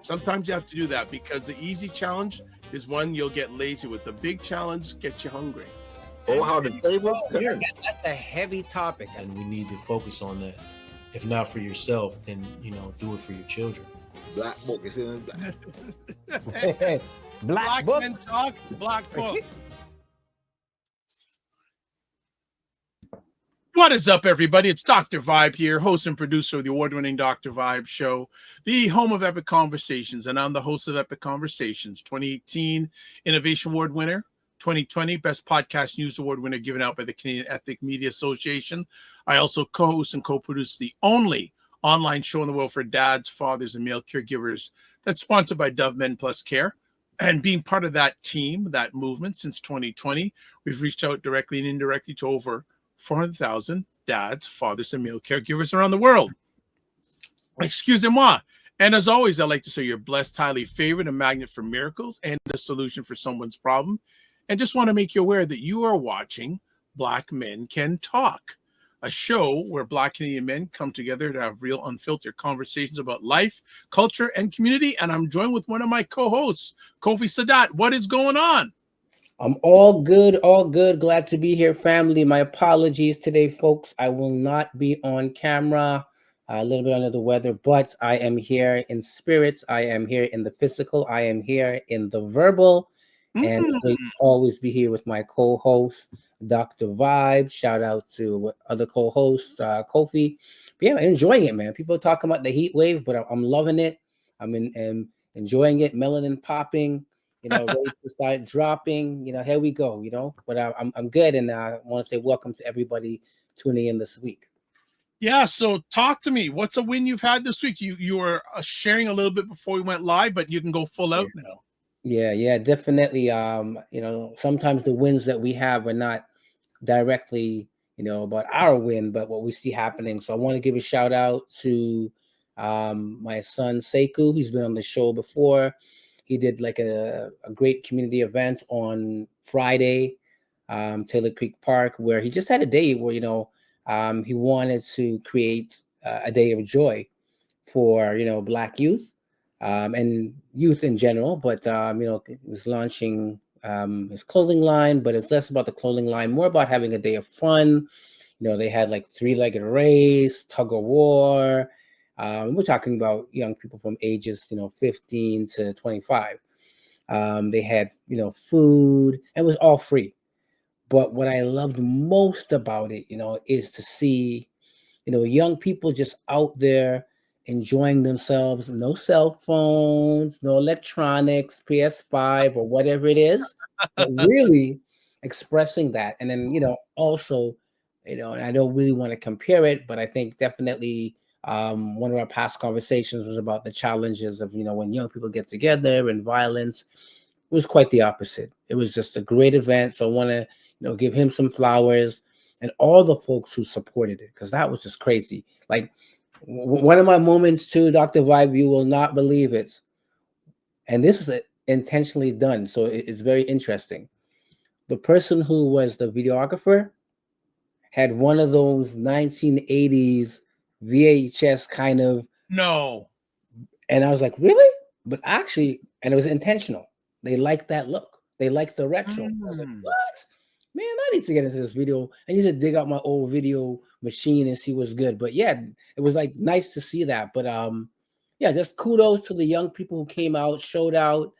Sometimes you have to do that because the easy challenge is one you'll get lazy with. The big challenge gets you hungry. Oh, how the tables turn. That's a heavy topic, and we need to focus on that. If not for yourself, then do it for your children. Black book is in the Hey, Black book. Men Talk, Black Book. What is up, everybody? It's Dr. Vibe here, host and producer of the award-winning Dr. Vibe Show, the home of Epic Conversations, and I'm the host of Epic Conversations, 2018 Innovation Award winner, 2020 Best Podcast News Award winner given out by the Canadian Ethnic Media Association. I also co-host and co-produce the only online show in the world for dads, fathers, and male caregivers that's sponsored by Dove Men Plus Care. And being part of that team, that movement since 2020, we've reached out directly and indirectly to over 400,000 dads, fathers, and male caregivers around the world. Excusez-moi. And as always, I'd like to say you're blessed, highly favored, a magnet for miracles, and a solution for someone's problem. And just want to make you aware that you are watching Black Men Can Talk, a show where Black Canadian men come together to have real, unfiltered conversations about life, culture, and community. And I'm joined with one of my co-hosts, Kofi Sadat. What is going on? I'm all good, all good. Glad to be here, family. My apologies today, folks. I will not be on camera. A little bit under the weather, but I am here in spirits. I am here in the physical. I am here in the verbal. And great to always be here with my co-host, Dr. Vibe. Shout out to other co-hosts, Kofi. But yeah, enjoying it, man. People are talking about the heat wave, but I'm loving it. I'm enjoying it. Melanin popping. Ready to start dropping. Here we go. But I'm good, and I want to say welcome to everybody tuning in this week. Yeah, so talk to me. What's a win you've had this week? You were sharing a little bit before we went live, but you can go full out now. Yeah, definitely. Sometimes the wins that we have are not directly, about our win, but what we see happening. So I want to give a shout out to my son Sekou. He's been on the show before. He did like a great community event on Friday, Taylor Creek Park, where he just had a day where, he wanted to create a day of joy for, Black youth and youth in general. But, he was launching his clothing line, but it's less about the clothing line, more about having a day of fun. They had like three-legged race, tug of war. We're talking about young people from ages, 15 to 25. They had, food, and it was all free. But what I loved most about it, is to see, young people just out there enjoying themselves. No cell phones, no electronics, PS5 or whatever it is, but really expressing that. And then, also, and I don't really want to compare it, but I think definitely one of our past conversations was about the challenges of, when young people get together and violence. It was quite the opposite. It was just a great event. So I want to, give him some flowers and all the folks who supported it, because that was just crazy. Like one of my moments too, Dr. Vibe, you will not believe it. And this was intentionally done. So it's very interesting. The person who was the videographer had one of those 1980s VHS kind of. No. And I was like, really? But actually, and it was intentional. They liked that look. They liked the retro. I was like, what? Man, I need to get into this video. I need to dig out my old video machine and see what's good. But yeah, it was like nice to see that. But yeah, just kudos to the young people who came out, showed out.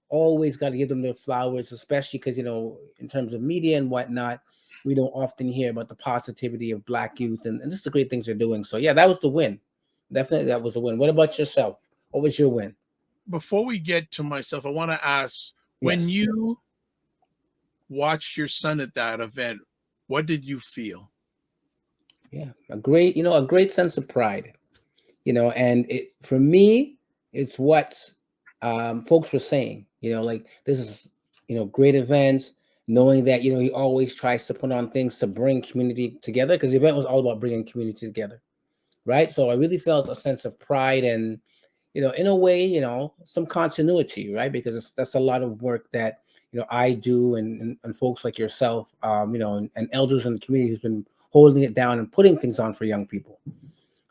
Always got to give them their flowers, especially because, in terms of media and whatnot, we don't often hear about the positivity of Black youth. And this is the great things they're doing. So yeah, that was the win. Definitely that was a win. What about yourself? What was your win? Before we get to myself, I want to ask, when you watched your son at that event, what did you feel? Yeah, a great sense of pride, and for me, it's what folks were saying, like this is, great events, knowing that, he always tries to put on things to bring community together, because the event was all about bringing community together. Right. So I really felt a sense of pride and, in a way, some continuity, right? Because that's a lot of work that, I do and folks like yourself, and elders in the community who's been holding it down and putting things on for young people.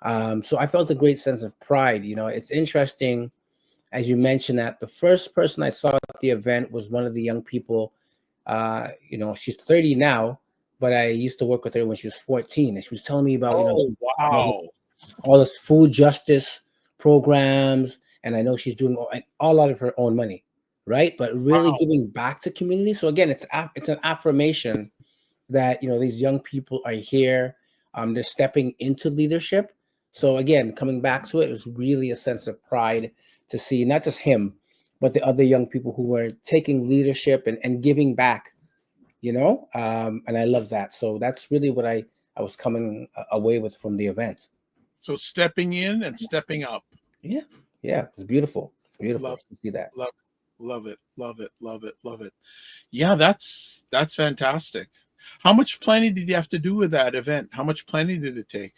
So I felt a great sense of pride. It's interesting, as you mentioned, that the first person I saw at the event was one of the young people. She's 30 now, but I used to work with her when she was 14, and she was telling me about Oh, all, wow. all this food justice programs, and I know she's doing all out of her own money, right? But really Wow. giving back to community. So again, it's an affirmation that these young people are here. They're stepping into leadership. So again, coming back to it was really a sense of pride to see not just him, but the other young people who were taking leadership and giving back. And I love that. So that's really what I was coming away with from the event. So stepping in and stepping up. Yeah, it's beautiful. It's beautiful Love, to see that. love, love it, love it, love it, love it. Yeah, that's fantastic. How much planning did you have to do with that event? How much planning did it take?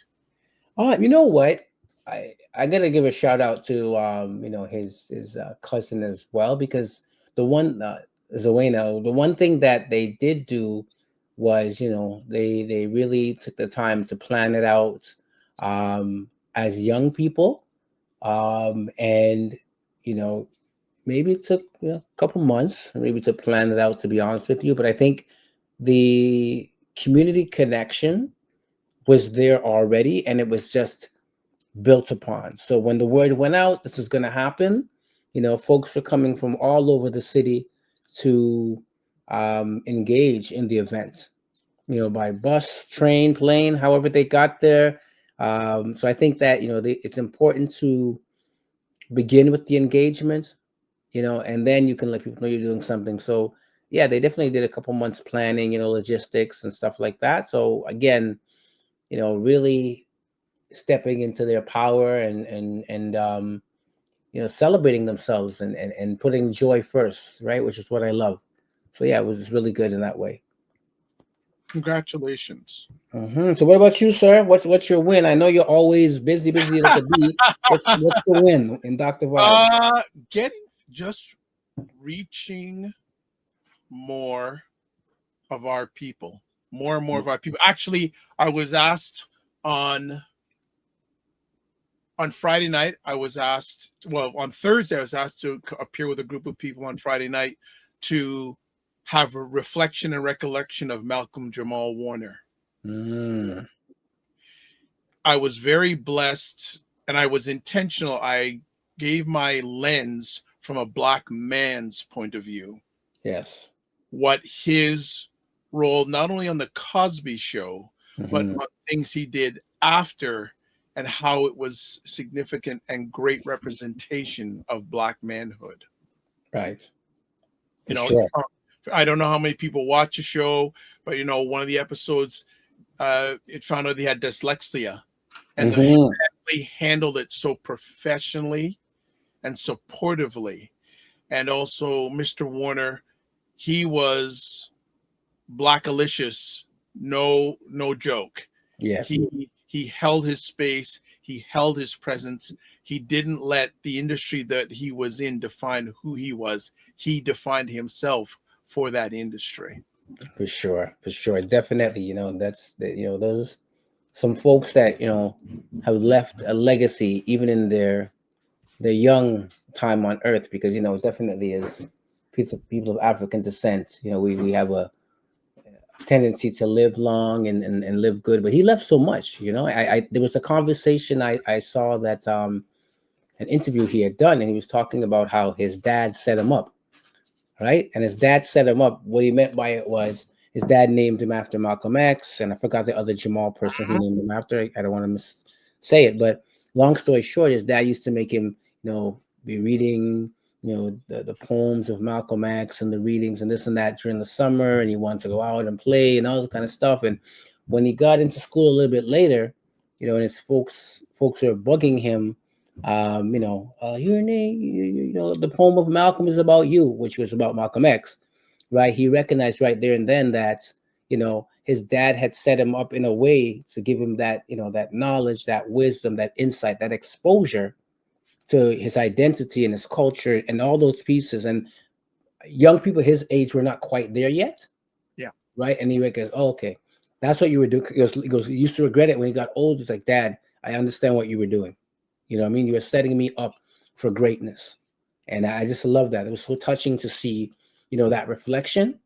You know what? I gotta give a shout out to his cousin as well, because the one Zoeno, the one thing that they did do was they really took the time to plan it out as young people, and maybe it took a couple months maybe to plan it out, to be honest with you, but I think the community connection was there already, and it was just built upon. So when the word went out, this is going to happen, folks were coming from all over the city to engage in the event, by bus, train, plane, however they got there. So I think that, it's important to begin with the engagement, and then you can let people know you're doing something. So yeah, they definitely did a couple months planning, logistics and stuff like that. So again, really stepping into their power and celebrating themselves and putting joy first, right? Which is what I love. So yeah, it was just really good in that way. Congratulations. So what about you, sir? What's your win? I know you're always busy like a bee. What's the win in Dr. Vibe? Just reaching more of our people, more and more of our people. Actually, I was asked on Friday night. On Thursday, I was asked to appear with a group of people on Friday night to have a reflection and recollection of Malcolm Jamal Warner. I was very blessed, and I was intentional. I gave my lens from a Black man's point of view. Yes. What his role, not only on the Cosby Show, but on things he did after, and how it was significant and great representation of Black manhood. Right. Sure. I don't know how many people watch the show, but one of the episodes, it found out he had dyslexia, and the family handled it so professionally and supportively. And also Mr. Warner, he was Blackalicious, no joke. Yeah. He held his space, he held his presence. He didn't let the industry that he was in define who he was. He defined himself for that industry. For sure. Definitely, those some folks that have left a legacy even in their young time on earth, because definitely as people of African descent, we have a tendency to live long and live good, but he left so much. There was a conversation I saw that an interview he had done, and he was talking about how his dad set him up, right? And his dad set him up. What he meant by it was his dad named him after Malcolm X, and I forgot the other Jamal person he named him after. I don't want to say it, but long story short, his dad used to make him, be reading, the poems of Malcolm X and the readings and this and that during the summer, and he wanted to go out and play and all this kind of stuff. And when he got into school a little bit later, and his folks were bugging him, your name, the poem of Malcolm is about you, which was about Malcolm X, right? He recognized right there and then that, his dad had set him up in a way to give him that, that knowledge, that wisdom, that insight, that exposure to his identity and his culture and all those pieces. And young people his age were not quite there yet. Yeah. Right. And he goes, oh, okay, that's what you were doing. He goes, he used to regret it when he got old. He's like, Dad, I understand what you were doing. You know what I mean? You were setting me up for greatness. And I just love that. It was so touching to see, that reflection,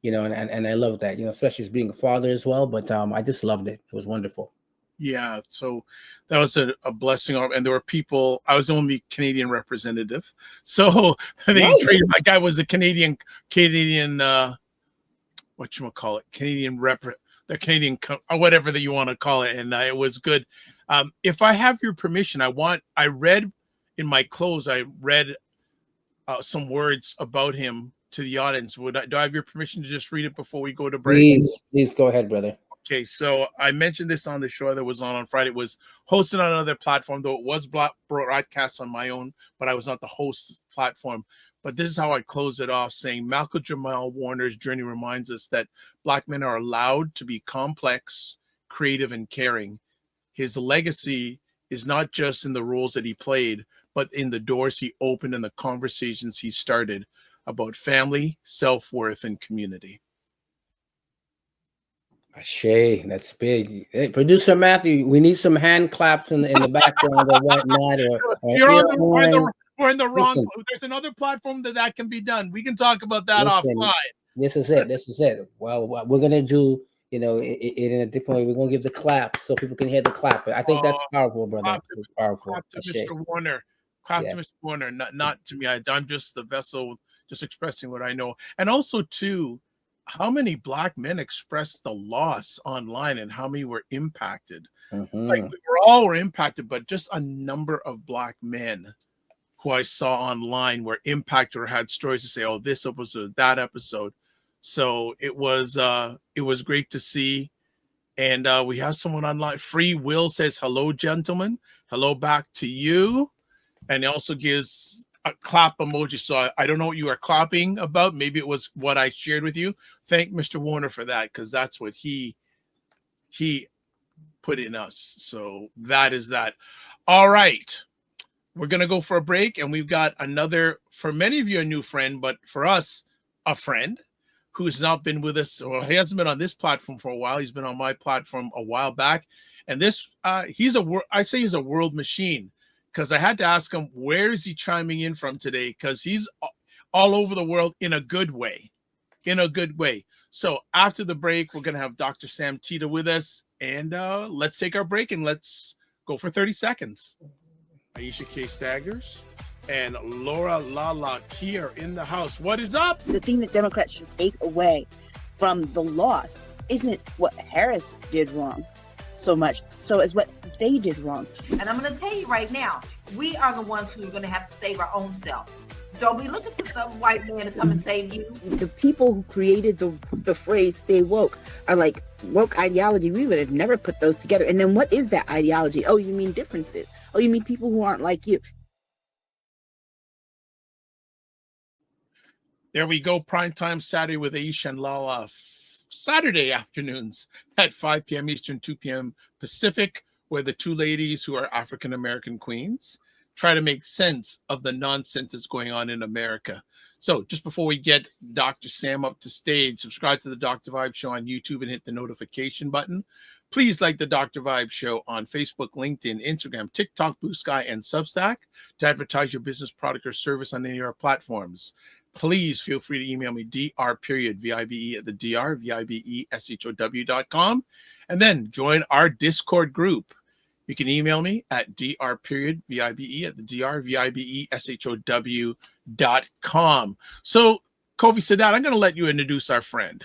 and I love that, especially as being a father as well. But I just loved it. It was wonderful. Yeah, so that was a blessing. And there were people, I was the only Canadian representative. So they Nice. treated my guy was a Canadian, whatchamacallit, Canadian rep, the Canadian, or whatever that you want to call it. And it was good. If I have your permission, I read in my close, I read some words about him to the audience. Do I have your permission to just read it before we go to break? Please go ahead, brother. Okay, so I mentioned this on the show that was on Friday. It was hosted on another platform, though it was broadcast on my own, but I was not the host platform. But this is how I close it off, saying Malcolm Jamal Warner's journey reminds us that Black men are allowed to be complex, creative, and caring. His legacy is not just in the roles that he played, but in the doors he opened and the conversations he started about family, self-worth, and community. Shay, that's big. Hey, Producer Matthew, we need some hand claps in the background or whatnot. We're in the wrong. There's another platform that can be done. We can talk about that offline. This is it. Well, what we're gonna do, it in a different way. We're gonna give the clap so people can hear the clap. I think that's powerful, brother. It's powerful. Clap to Mr. Warner. Clap to Mr. Warner. Not to me. I'm just the vessel, just expressing what I know. And also, too, how many Black men expressed the loss online and how many were impacted? Like we all were impacted, but just a number of Black men who I saw online were impacted or had stories to say, "Oh, this episode, that episode." So it was great to see. And we have someone online. Free Will says, "Hello, gentlemen. Hello back to you." And it also gives a clap emoji. So I don't know what you are clapping about. Maybe it was what I shared with you. Thank Mr. Warner for that, because that's what he put in us. So that is that. All right. We're going to go for a break, and we've got another, for many of you, a new friend, but for us, a friend who's not been with us, or he hasn't been on this platform for a while. He's been on my platform a while back. And this, he's a world machine, because I had to ask him, where is he chiming in from today? Because he's all over the world in a good way. So after the break, we're going to have Dr. Sam Tita with us, and let's take our break and let's go for 30 seconds. Aisha K. Staggers and Laura Lala Key are in the house. What is up? The thing that Democrats should take away from the loss isn't what Harris did wrong so much, so it's what they did wrong. And I'm going to tell you right now, we are the ones who are going to have to save our own selves. Don't be looking for some white man to come and save you. The people who created the phrase "stay woke" are like, woke ideology. We would have never put those together. And then what is that ideology? Oh, you mean differences? Oh, you mean people who aren't like you? There we go. Primetime Saturday with Aisha and Lala. Saturday afternoons at 5 p.m. Eastern, 2 p.m. Pacific, where the two ladies who are African-American queens try to make sense of the nonsense that's going on in America. So just before we get Dr. Sam up to stage, subscribe to the Dr. Vibe Show on YouTube and hit the notification button. Please like the Dr. Vibe Show on Facebook, LinkedIn, Instagram, TikTok, Blue Sky, and Substack to advertise your business, product, or service on any of our platforms. Please feel free to email me, dr.vibe at the dr.vibeshow.com, and then join our Discord group. You can email me at dr.vibe at the dr.vibeshow.com. So, Kofi Sadat, I'm going to let you introduce our friend.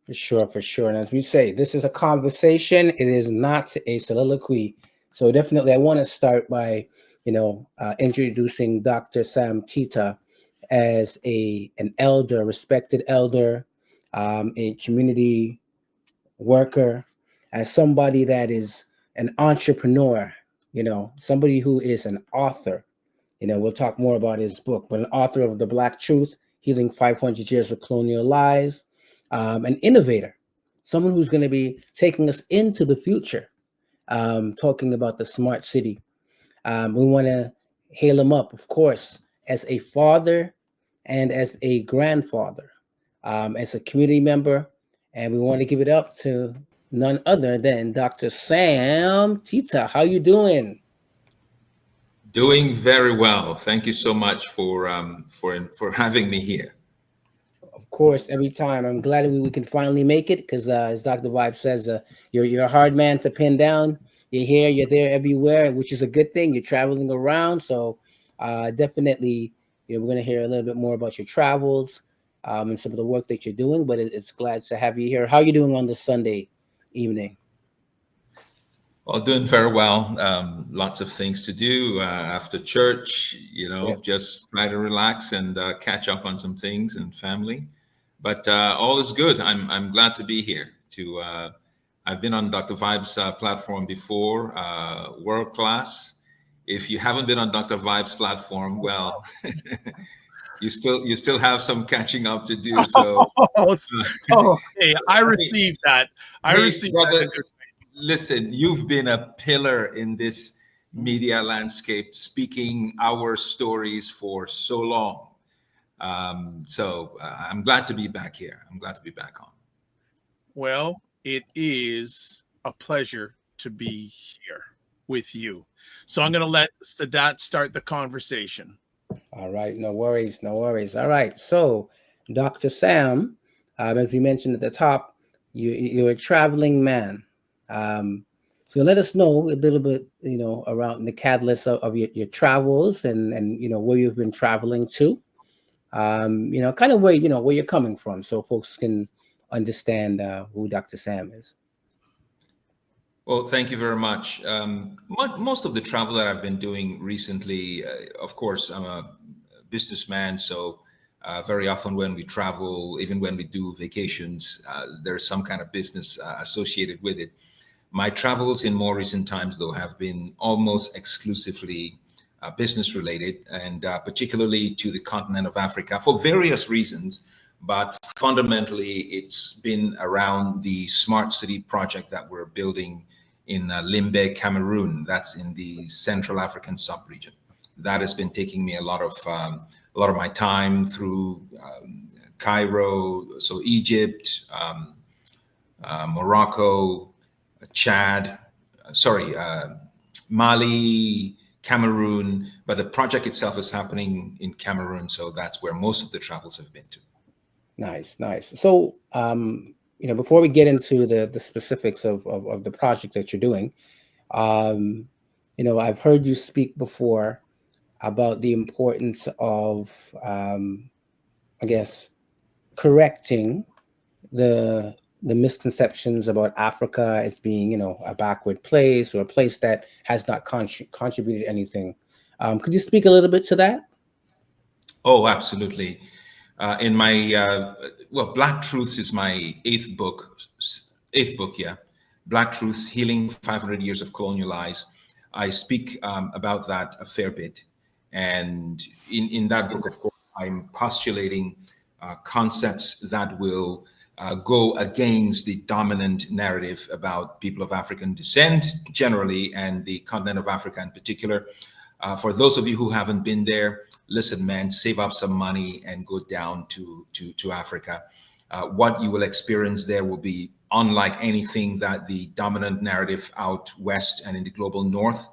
For sure. And as we say, this is a conversation. It is not a soliloquy. So definitely, I want to start by, introducing Dr. Sam Tita as an elder, respected elder, a community worker, as somebody that is an entrepreneur, somebody who is an author. We'll talk more about his book, but an author of The Black Truth, Healing 500 Years of Colonial Lies, an innovator, someone who's going to be taking us into the future, talking about the smart city. We want to hail him up, of course, as a father and as a grandfather, as a community member. And we want to give it up to none other than Dr. Sam Tita. How you doing? Doing very well. Thank you so much for having me here. Of course, every time. I'm glad we can finally make it because, as Dr. Vibe says, you're a hard man to pin down. You're here, you're there everywhere, which is a good thing. You're traveling around, so definitely, we're going to hear a little bit more about your travels and some of the work that you're doing. But it's glad to have you here. How are you doing on this Sunday evening? Well, doing very well. Lots of things to do after church. Just try to relax and catch up on some things and family. But all is good. I'm glad to be here. I've been on Dr. Vibe's platform before, world class. If you haven't been on Dr. Vibe's platform, well, you still have some catching up to do. So, hey, I received that. Brother, listen, you've been a pillar in this media landscape, speaking our stories for so long. So I'm glad to be back here. I'm glad to be back on. Well, it is a pleasure to be here with you. So I'm going to let Sadat start the conversation. All right, no worries, no worries. All right, so Dr. Sam, as we mentioned at the top, you're a traveling man. So let us know a little bit, around the catalyst of your travels and where you've been traveling to. Kind of where you're coming from, so folks can understand who Dr. Sam is. Well, thank you very much. Most of the travel that I've been doing recently, of course, I'm a businessman, so very often when we travel, even when we do vacations, there's some kind of business associated with it. My travels in more recent times, though, have been almost exclusively business related, and particularly to the continent of Africa for various reasons. But fundamentally, it's been around the smart city project that we're building in Limbe, Cameroon. That's in the Central African sub-region. That has been taking me a lot of my time through Cairo, so Egypt, Morocco, Chad, Mali, Cameroon, but the project itself is happening in Cameroon, so that's where most of the travels have been to. Nice. So, before we get into the specifics of the project that you're doing, I've heard you speak before about the importance of, I guess, correcting the misconceptions about Africa as being, a backward place or a place that has not contributed anything. Could you speak a little bit to that? Oh, absolutely. In my Black Truths is my eighth book. Yeah, Black Truths: Healing 500 Years of Colonial Lies. I speak about that a fair bit, and in that book, of course, I'm postulating concepts that will go against the dominant narrative about people of African descent generally, and the continent of Africa in particular. For those of you who haven't been there, listen, man, save up some money and go down to Africa. What you will experience there will be unlike anything that the dominant narrative out west and in the global north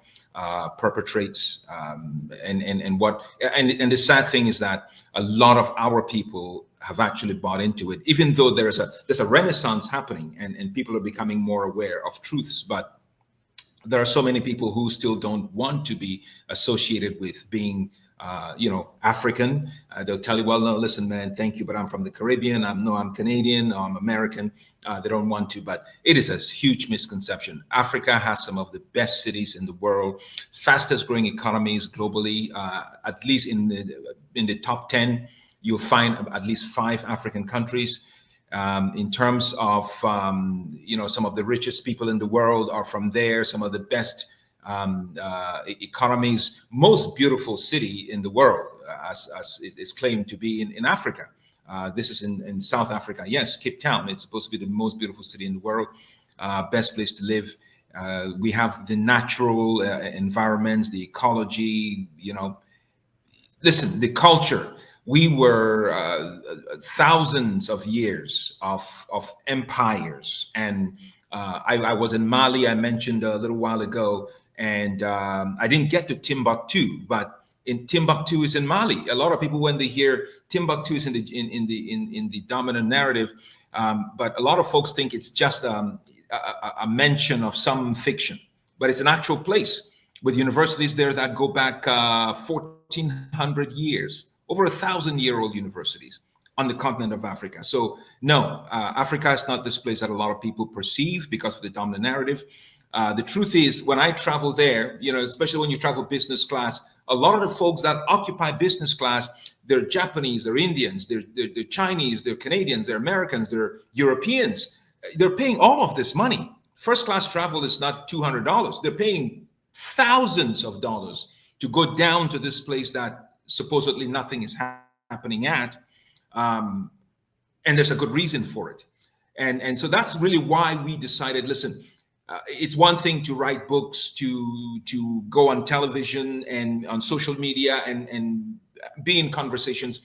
perpetrates. And the sad thing is that a lot of our people have actually bought into it, even though there's a renaissance happening and people are becoming more aware of truths. But there are so many people who still don't want to be associated with being African. They'll tell you, well, no, listen, man, thank you, but I'm from the Caribbean. I'm Canadian, or I'm American. They don't want to, but it is a huge misconception. Africa has some of the best cities in the world, fastest growing economies globally. At least in the top 10, you'll find at least 5 African countries. In terms of, some of the richest people in the world are from there, some of the best economies, most beautiful city in the world, as is claimed to be in Africa. This is in South Africa. Yes, Cape Town. It's supposed to be the most beautiful city in the world, best place to live. We have the natural environments, the ecology, listen, the culture. We were thousands of years of empires and I was in Mali, I mentioned a little while ago, and I didn't get to Timbuktu, but in Timbuktu is in Mali. A lot of people, when they hear Timbuktu, is in the dominant narrative, but a lot of folks think it's just a mention of some fiction, but it's an actual place with universities there that go back 1,400 years, over 1,000-year-old universities on the continent of Africa. So no, Africa is not this place that a lot of people perceive because of the dominant narrative. The truth is, when I travel there, especially when you travel business class, a lot of the folks that occupy business class, they're Japanese, they're Indians, they're Chinese, they're Canadians, they're Americans, they're Europeans. They're paying all of this money. First class travel is not $200. They're paying thousands of dollars to go down to this place that supposedly nothing is happening at. And there's a good reason for it. And so that's really why we decided, listen, it's one thing to write books, to go on television and on social media and be in conversations,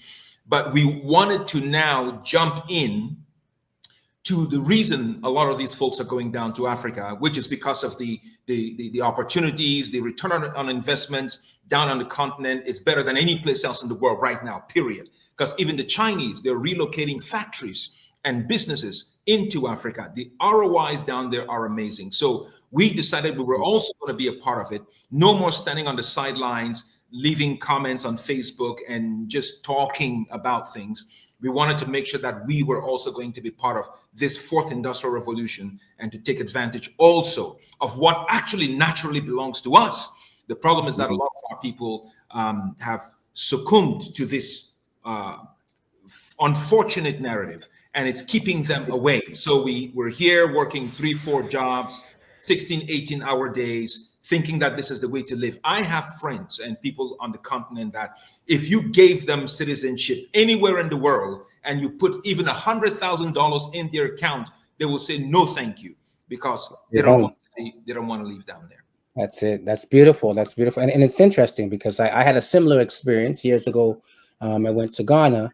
but we wanted to now jump in to the reason a lot of these folks are going down to Africa, which is because of the opportunities, the return on investments down on the continent. It's better than any place else in the world right now, period. Because even the Chinese, they're relocating factories and businesses into Africa. The ROIs down there are amazing. So we decided we were also going to be a part of it. No more standing on the sidelines, leaving comments on Facebook and just talking about things. We wanted to make sure that we were also going to be part of this fourth industrial revolution and to take advantage also of what actually naturally belongs to us. The problem is that a lot of our people have succumbed to this unfortunate narrative, and it's keeping them away. So we're here working 3-4 jobs, 16, 18-hour days, thinking that this is the way to live. I have friends and people on the continent that if you gave them citizenship anywhere in the world and you put even $100,000 in their account, they will say no thank you, because they don't want to leave down there. That's it. That's beautiful. That's beautiful. And it's interesting because I had a similar experience years ago. I went to Ghana,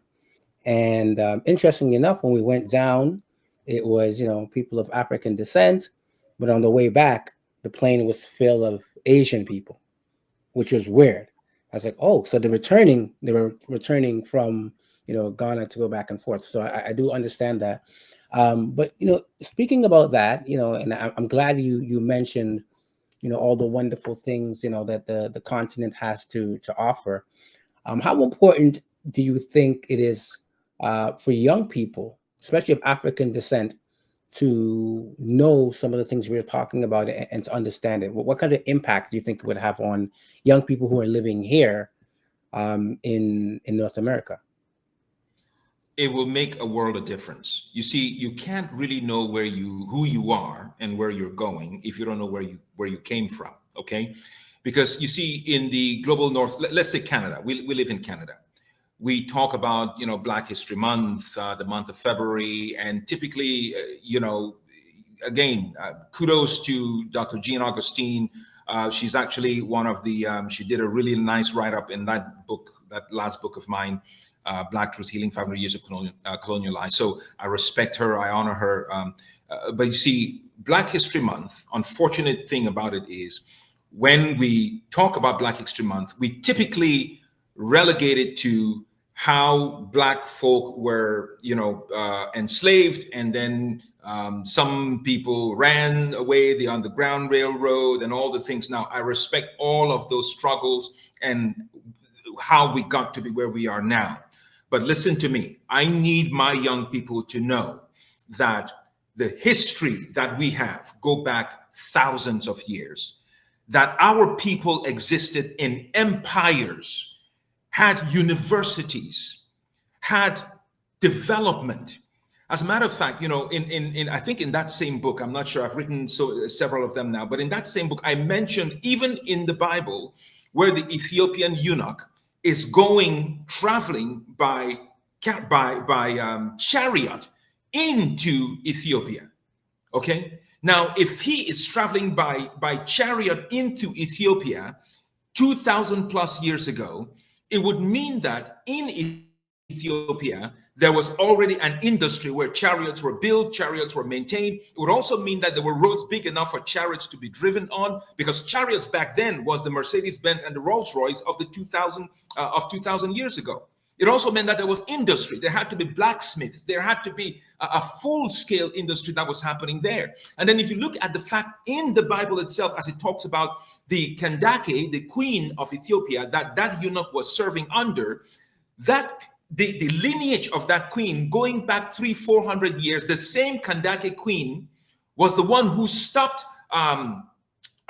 and interestingly enough, when we went down, it was, people of African descent, but on the way back, the plane was full of Asian people, which was weird. I was like, oh, so they were returning from, Ghana to go back and forth. So I do understand that. But, speaking about that, and I'm glad you mentioned, all the wonderful things, that the continent has to offer. How important do you think it is for young people, especially of African descent, to know some of the things we were talking about and to understand it? What kind of impact do you think it would have on young people who are living here in North America? It will make a world of difference. You see, you can't really know who you are and where you're going if you don't know where you came from. Okay, because you see, in the global north, let's say Canada, we live in Canada. We talk about, Black History Month, the month of February, and typically, again, kudos to Dr. Jean Augustine. She's actually one of the, she did a really nice write-up in that book, that last book of mine, Black Truth Healing 500 Years of Colonial Lies. So I respect her, I honor her. But you see, Black History Month, unfortunate thing about it is, when we talk about Black History Month, we typically relegate it to how Black folk were, enslaved, and then some people ran away, the Underground Railroad and all the things. Now, I respect all of those struggles and how we got to be where we are now. But listen to me, I need my young people to know that the history that we have go back thousands of years, that our people existed in empires, had universities, had development. As a matter of fact, I think in that same book, I'm not sure, I've written several of them now, but in that same book, I mentioned even in the Bible where the Ethiopian eunuch is traveling by chariot into Ethiopia. Okay. Now, if he is traveling by chariot into Ethiopia 2,000 plus years ago, it would mean that in Ethiopia, there was already an industry where chariots were built, chariots were maintained. It would also mean that there were roads big enough for chariots to be driven on, because chariots back then was the Mercedes-Benz and the Rolls-Royce of the 2000 years ago. It also meant that there was industry. There had to be blacksmiths. There had to be a full-scale industry that was happening there. And then if you look at the fact in the Bible itself, as it talks about the Kandake, the queen of Ethiopia, that eunuch was serving under, that the lineage of that queen going back 300-400 years, the same Kandake queen was the one who stopped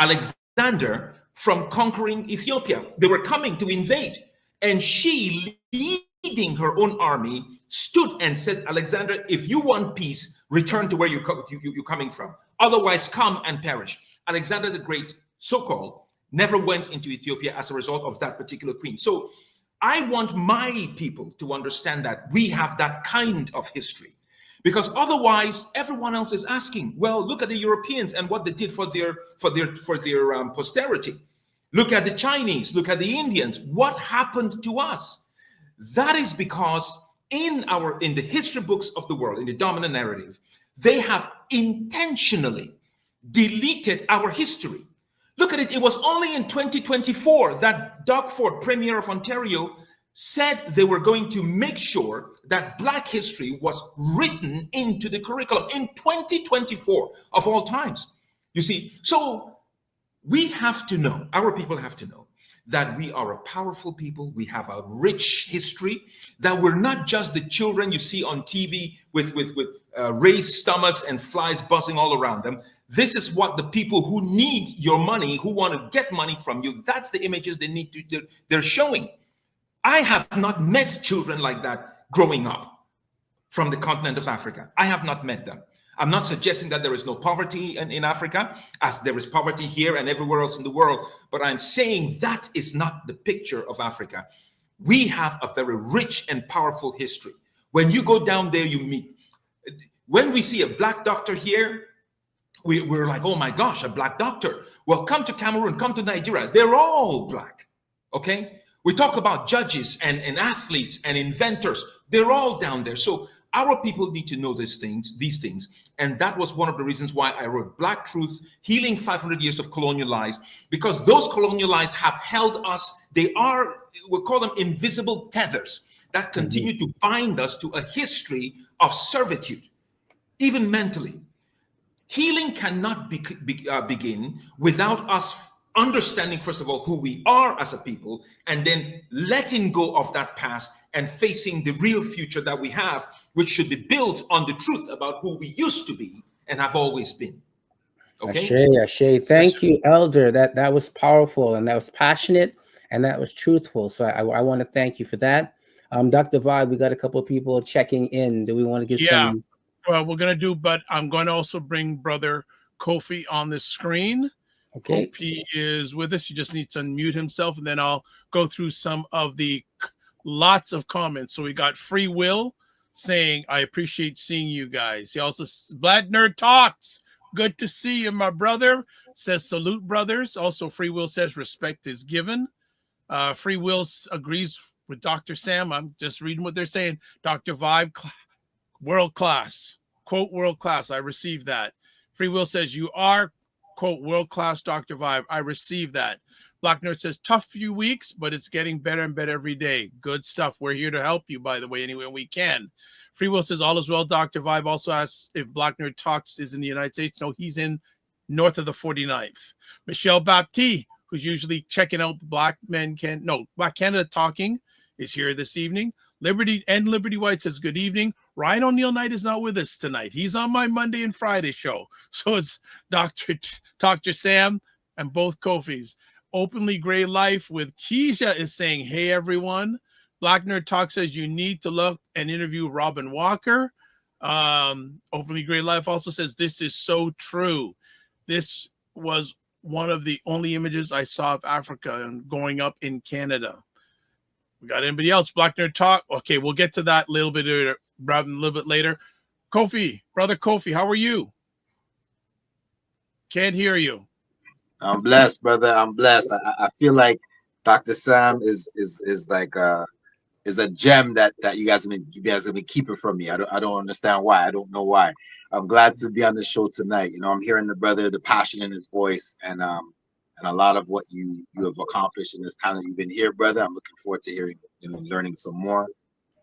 Alexander from conquering Ethiopia. They were coming to invade, and she, leading her own army, stood and said, Alexander, if you want peace, return to where you're coming from. Otherwise, come and perish. Alexander the Great, so-called, never went into Ethiopia as a result of that particular queen. So I want my people to understand that we have that kind of history, because otherwise everyone else is asking, well, look at the Europeans and what they did for their posterity. Look at the Chinese, look at the Indians. What happened to us? That is because in the history books of the world, in the dominant narrative, they have intentionally deleted our history. Look at it. It was only in 2024 that Doug Ford, Premier of Ontario, said they were going to make sure that Black history was written into the curriculum in 2024 of all times. You see, so we have to know, our people have to know, that we are a powerful people. We have a rich history, that we're not just the children you see on TV with raised stomachs and flies buzzing all around them. This is what the people who need your money, who want to get money from you, that's the images they're showing. I have not met children like that growing up from the continent of Africa. I have not met them. I'm not suggesting that there is no poverty in Africa, as there is poverty here and everywhere else in the world, but I'm saying that is not the picture of Africa. We have a very rich and powerful history. When you go down there, you meet. When we see a Black doctor here, we're like, oh my gosh, a Black doctor. Well, come to Cameroon, come to Nigeria. They're all Black, okay? We talk about judges and athletes and inventors. They're all down there. So our people need to know these things. And that was one of the reasons why I wrote Black Truth, Healing 500 Years of Colonial Lies, because those colonial lies have held us. We call them invisible tethers that continue to bind us to a history of servitude, even mentally. Healing cannot begin without us understanding, first of all, who we are as a people, and then letting go of that past and facing the real future that we have, which should be built on the truth about who we used to be and have always been. Okay? Ashe. Thank you, Elder. That was powerful, and that was passionate, and that was truthful. So I want to thank you for that. Dr. Vibe, we got a couple of people checking in. Do we want to get some? Well, we're going to do, but I'm going to also bring Brother Kofi on the screen. Okay. Kofi is with us. He just needs to unmute himself, and then I'll go through some of the lots of comments. So we got Free Will saying, I appreciate seeing you guys. He also, Black Nerd Talks. Good to see you, my brother. Says, salute, brothers. Also, Free Will says, respect is given. Free Will agrees with Dr. Sam. I'm just reading what they're saying. Dr. Vibe, world class. Quote, world class. I received that. Free Will says, you are, quote, world class, Dr. Vibe. I received that. Black Nerd says, tough few weeks, but it's getting better and better every day. Good stuff. We're here to help you, by the way, any way we can. Free Will says, all is well. Dr. Vibe also asks if Black Nerd Talks is in the United States. No, he's in north of the 49th. Michelle Baptiste, who's usually checking out Black Canada Talking, is here this evening. Liberty White says, good evening. Ryan O'Neill Knight is not with us tonight. He's on my Monday and Friday show. So it's Dr. Sam and both Kofis. Openly Gray Life with Keisha is saying, hey, everyone. Black Nerd Talk says you need to look and interview Robin Walker. Openly Gray Life also says, this is so true. This was one of the only images I saw of Africa growing up in Canada. We got anybody else? Black Nerd Talk. Okay, we'll get to that a little bit later. Kofi, brother Kofi, how are you? Can't hear you. I'm blessed, brother. I'm blessed. I feel like Dr. Sam is like is a gem that you guys have been keeping from me. I don't understand why. I don't know why. I'm glad to be on the show tonight. You know, I'm hearing the passion in his voice, and a lot of what you have accomplished in this time that you've been here, brother. I'm looking forward to hearing, learning some more.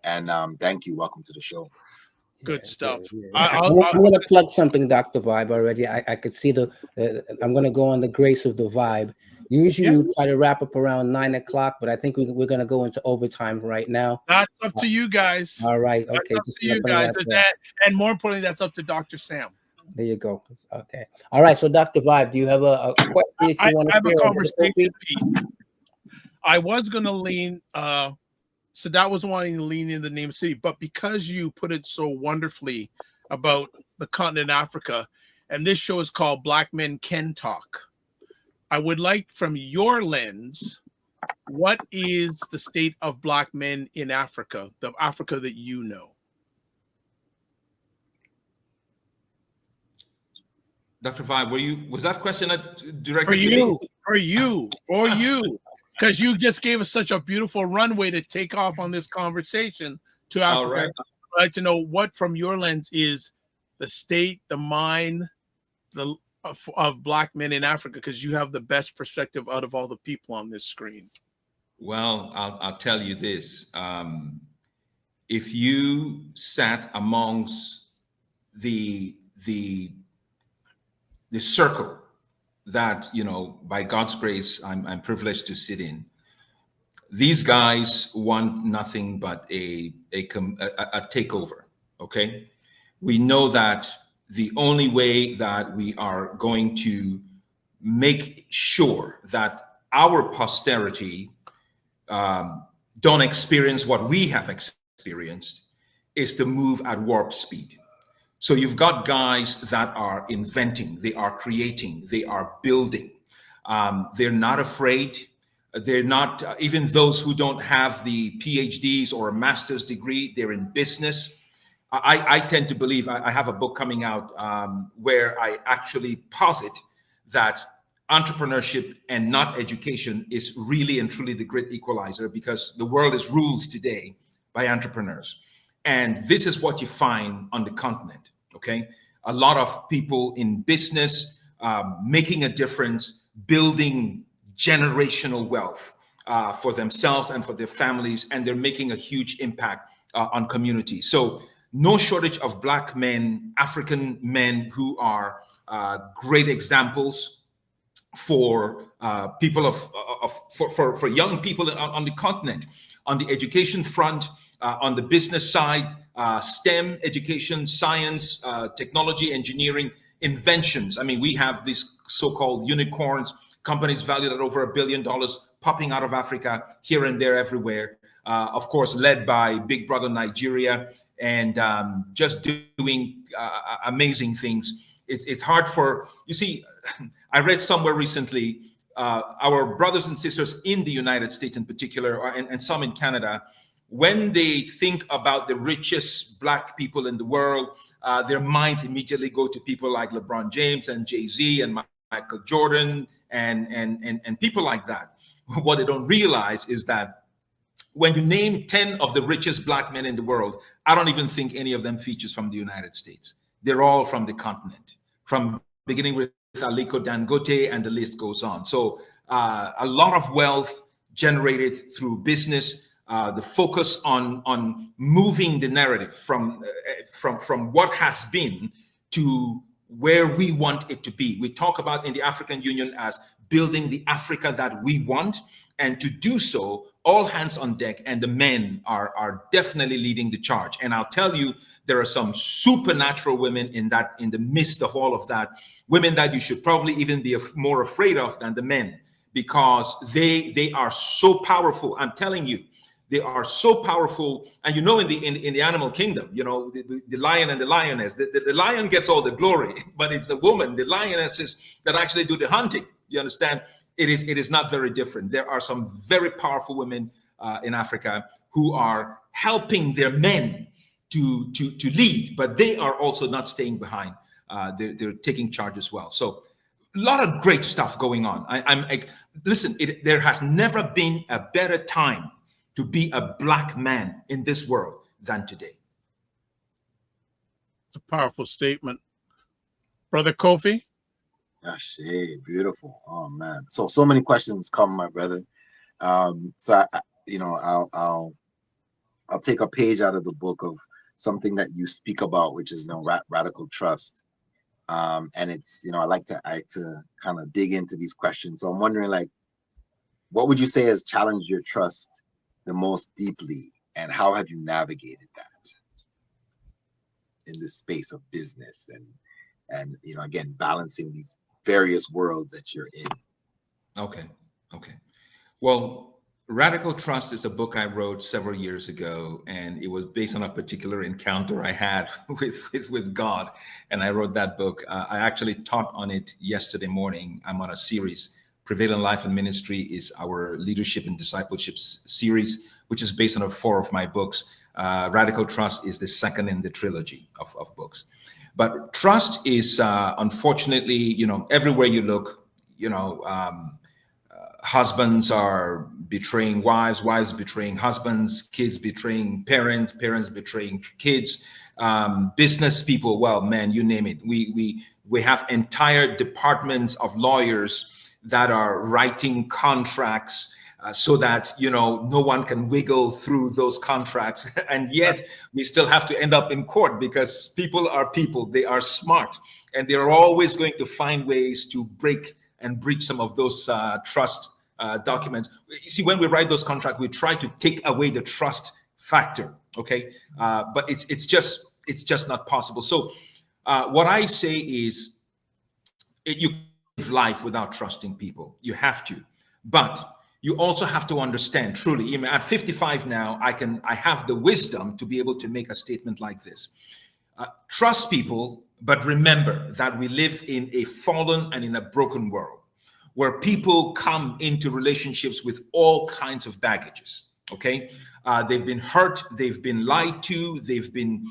And thank you. Welcome to the show. Good stuff. I'm going to plug something, Dr. Vibe, already. I could see I'm going to go on the grace of the vibe. Usually we try to wrap up around 9 o'clock, but I think we're going to go into overtime right now. That's up to you guys. All right. Okay. That's up to you guys. And more importantly, that's up to Dr. Sam. There you go. Okay. All right. So, Dr. Vibe, do you have a question that you want to share? I have a conversation piece. I was going to lean, Sadat was wanting to lean in the name of city, but because you put it so wonderfully about the continent Africa, and this show is called Black Men Can Talk, I would like, from your lens, what is the state of Black men in Africa, the Africa that you know? Dr. Vibe, was that question directed for you, to me? For you, because you just gave us such a beautiful runway to take off on this conversation to Africa. All right. I'd like to know what, from your lens, is the state, the mind, of Black men in Africa, because you have the best perspective out of all the people on this screen. Well, I'll tell you this. If you sat amongst the circle that, by God's grace, I'm privileged to sit in, these guys want nothing but a takeover. Okay, we know that the only way that we are going to make sure that our posterity don't experience what we have experienced is to move at warp speed. So you've got guys that are inventing, they are creating, they are building. They're not afraid. They're not, even those who don't have the PhDs or a master's degree, they're in business. I tend to believe, I have a book coming out where I actually posit that entrepreneurship and not education is really and truly the great equalizer, because the world is ruled today by entrepreneurs. And this is what you find on the continent, okay? A lot of people in business, making a difference, building generational wealth for themselves and for their families, and they're making a huge impact on communities. So no shortage of Black men, African men who are great examples for people for young people on the continent, on the education front, on the business side, STEM education, science, technology, engineering, inventions. I mean, we have these so-called unicorns, companies valued at over $1 billion, popping out of Africa here and there everywhere. Of course, led by Big Brother Nigeria, and just doing amazing things. It's hard for, you see, I read somewhere recently, our brothers and sisters in the United States in particular, and some in Canada, when they think about the richest Black people in the world, their minds immediately go to people like LeBron James and Jay-Z and Michael Jordan and people like that. What they don't realize is that when you name 10 of the richest Black men in the world, I don't even think any of them features from the United States. They're all from the continent, from beginning with Aliko Dangote, and the list goes on. So a lot of wealth generated through business, the focus on moving the narrative from what has been to where we want it to be. We talk about in the African Union as building the Africa that we want, and to do so, all hands on deck, and the men are definitely leading the charge. And I'll tell you, there are some supernatural women in the midst of all of that, women that you should probably even be more afraid of than the men, because they are so powerful. I'm telling you, they are so powerful. And in the animal kingdom, the lion and the lioness, the lion gets all the glory, but it's the woman, the lionesses, that actually do the hunting. You understand? It is not very different. There are some very powerful women in Africa who are helping their men to lead, but they are also not staying behind. They're taking charge as well. So a lot of great stuff going on. Listen, there has never been a better time to be a black man in this world than today. It's a powerful statement. Brother Kofi? Gosh, hey, beautiful. Oh man. So many questions come, my brother. So I'll take a page out of the book of something that you speak about, which is radical trust. And it's, I like to kind of dig into these questions. So I'm wondering, like, what would you say has challenged your trust the most deeply, and how have you navigated that in this space of business and again, balancing these various worlds that you're in? Okay. Well, Radical Trust is a book I wrote several years ago, and it was based on a particular encounter I had with God. And I wrote that book. I actually taught on it yesterday morning. I'm on a series. Prevailing Life and Ministry is our leadership and discipleship series, which is based on 4 of my books. Radical Trust is the second in the trilogy of books. But trust is, unfortunately, everywhere you look, husbands are betraying wives, wives betraying husbands, kids betraying parents, parents betraying kids, business people, well, man, you name it. We have entire departments of lawyers that are writing contracts so that, no one can wiggle through those contracts. And yet we still have to end up in court because people are people. They are smart, and they're always going to find ways to break and breach some of those trust documents. You see, when we write those contracts, we try to take away the trust factor. Okay, but it's just not possible. So what I say is, you live life without trusting people. You have to, but you also have to understand truly. At 55 now, I have the wisdom to be able to make a statement like this. Trust people, but remember that we live in a fallen and in a broken world, where people come into relationships with all kinds of baggages. Okay, they've been hurt, they've been lied to, they've been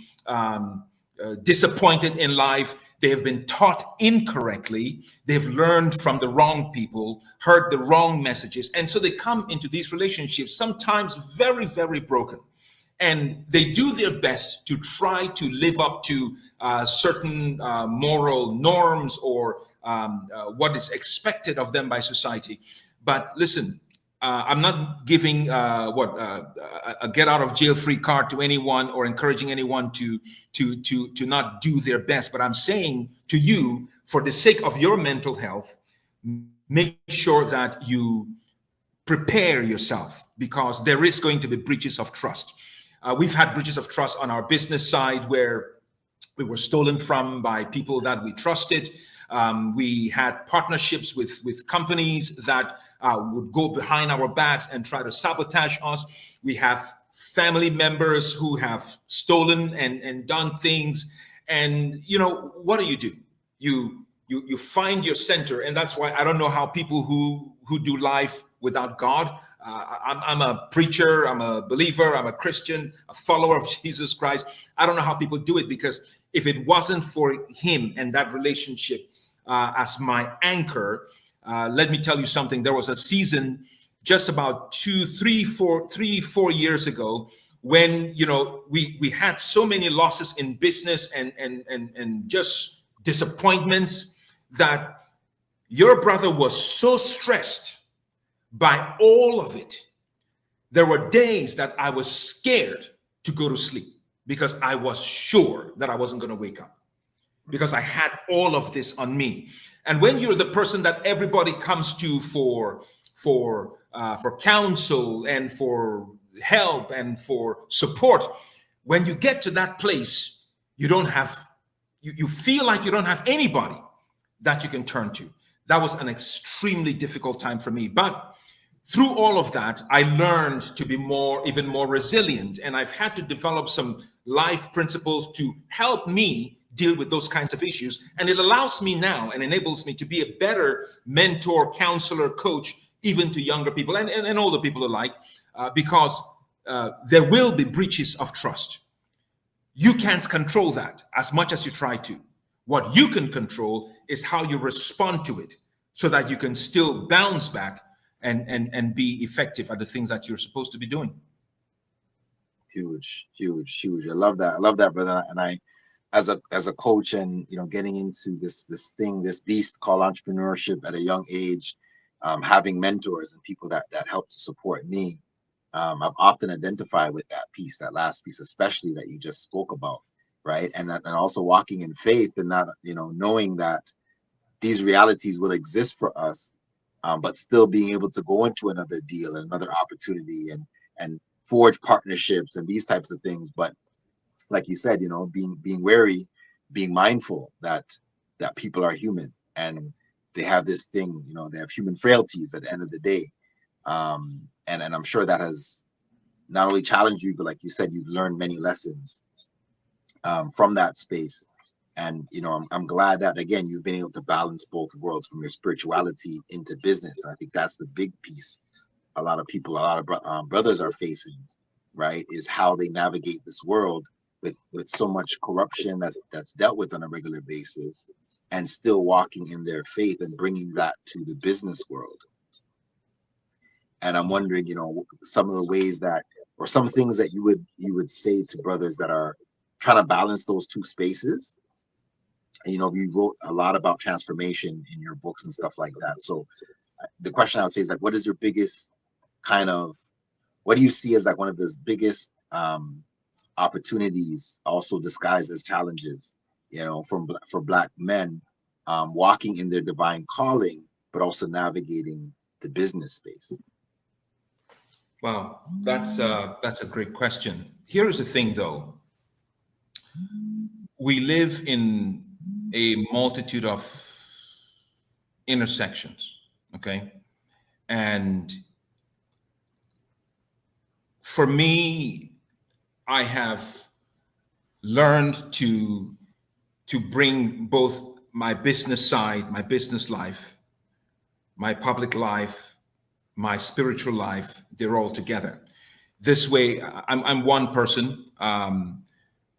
disappointed in life, they have been taught incorrectly, they've learned from the wrong people, heard the wrong messages, and so they come into these relationships sometimes very, very broken. And they do their best to try to live up to certain moral norms or what is expected of them by society. But listen, I'm not giving a get out of jail free card to anyone or encouraging anyone to not do their best. But I'm saying to you, for the sake of your mental health, make sure that you prepare yourself, because there is going to be breaches of trust. We've had breaches of trust on our business side where we were stolen from by people that we trusted. We had partnerships with companies that would go behind our backs and try to sabotage us. We have family members who have stolen and done things. And, what do? You find your center. And that's why I don't know how people who do life without God. I'm a preacher, I'm a believer, I'm a Christian, a follower of Jesus Christ. I don't know how people do it, because if it wasn't for him and that relationship as my anchor, let me tell you something. There was a season just about 3-4 years ago when, we had so many losses in business and just disappointments that your brother was so stressed by all of it. There were days that I was scared to go to sleep because I was sure that I wasn't going to wake up, because I had all of this on me. And when you're the person that everybody comes to for counsel and for help and for support, when you get to that place, you feel like you don't have anybody that you can turn to. That was an extremely difficult time for me. But through all of that, I learned to be even more resilient. And I've had to develop some life principles to help me deal with those kinds of issues. And it allows me now and enables me to be a better mentor, counselor, coach, even to younger people and older people alike, because there will be breaches of trust. You can't control that as much as you try to. What you can control is how you respond to it, so that you can still bounce back and be effective at the things that you're supposed to be doing. Huge, huge, huge. I love that, brother. And I, as a coach, and getting into this beast called entrepreneurship at a young age, having mentors and people that help to support me, I've often identified with that last piece, especially that you just spoke about, right? And also walking in faith and not, knowing that these realities will exist for us, but still being able to go into another deal and another opportunity and forge partnerships and these types of things. But like you said, being wary, being mindful that people are human and they have this thing, they have human frailties at the end of the day. And I'm sure that has not only challenged you, but like you said, you've learned many lessons from that space. And I'm glad that, again, you've been able to balance both worlds, from your spirituality into business. And I think that's the big piece a lot of people, brothers are facing, right? Is how they navigate this world with so much corruption that's dealt with on a regular basis, and still walking in their faith and bringing that to the business world. And I'm wondering, some of the ways that, or some things that you would say to brothers that are trying to balance those two spaces. And, you wrote a lot about transformation in your books and stuff like that. So the question I would say is, like, what is your biggest what do you see as like one of the biggest opportunities, also disguised as challenges, for Black men walking in their divine calling, but also navigating the business space? Wow, that's a great question. Here is the thing, though. We live in a multitude of intersections, okay? And for me, I have learned to bring both my business side, my business life, my public life, my spiritual life, they're all together. This way, I'm one person.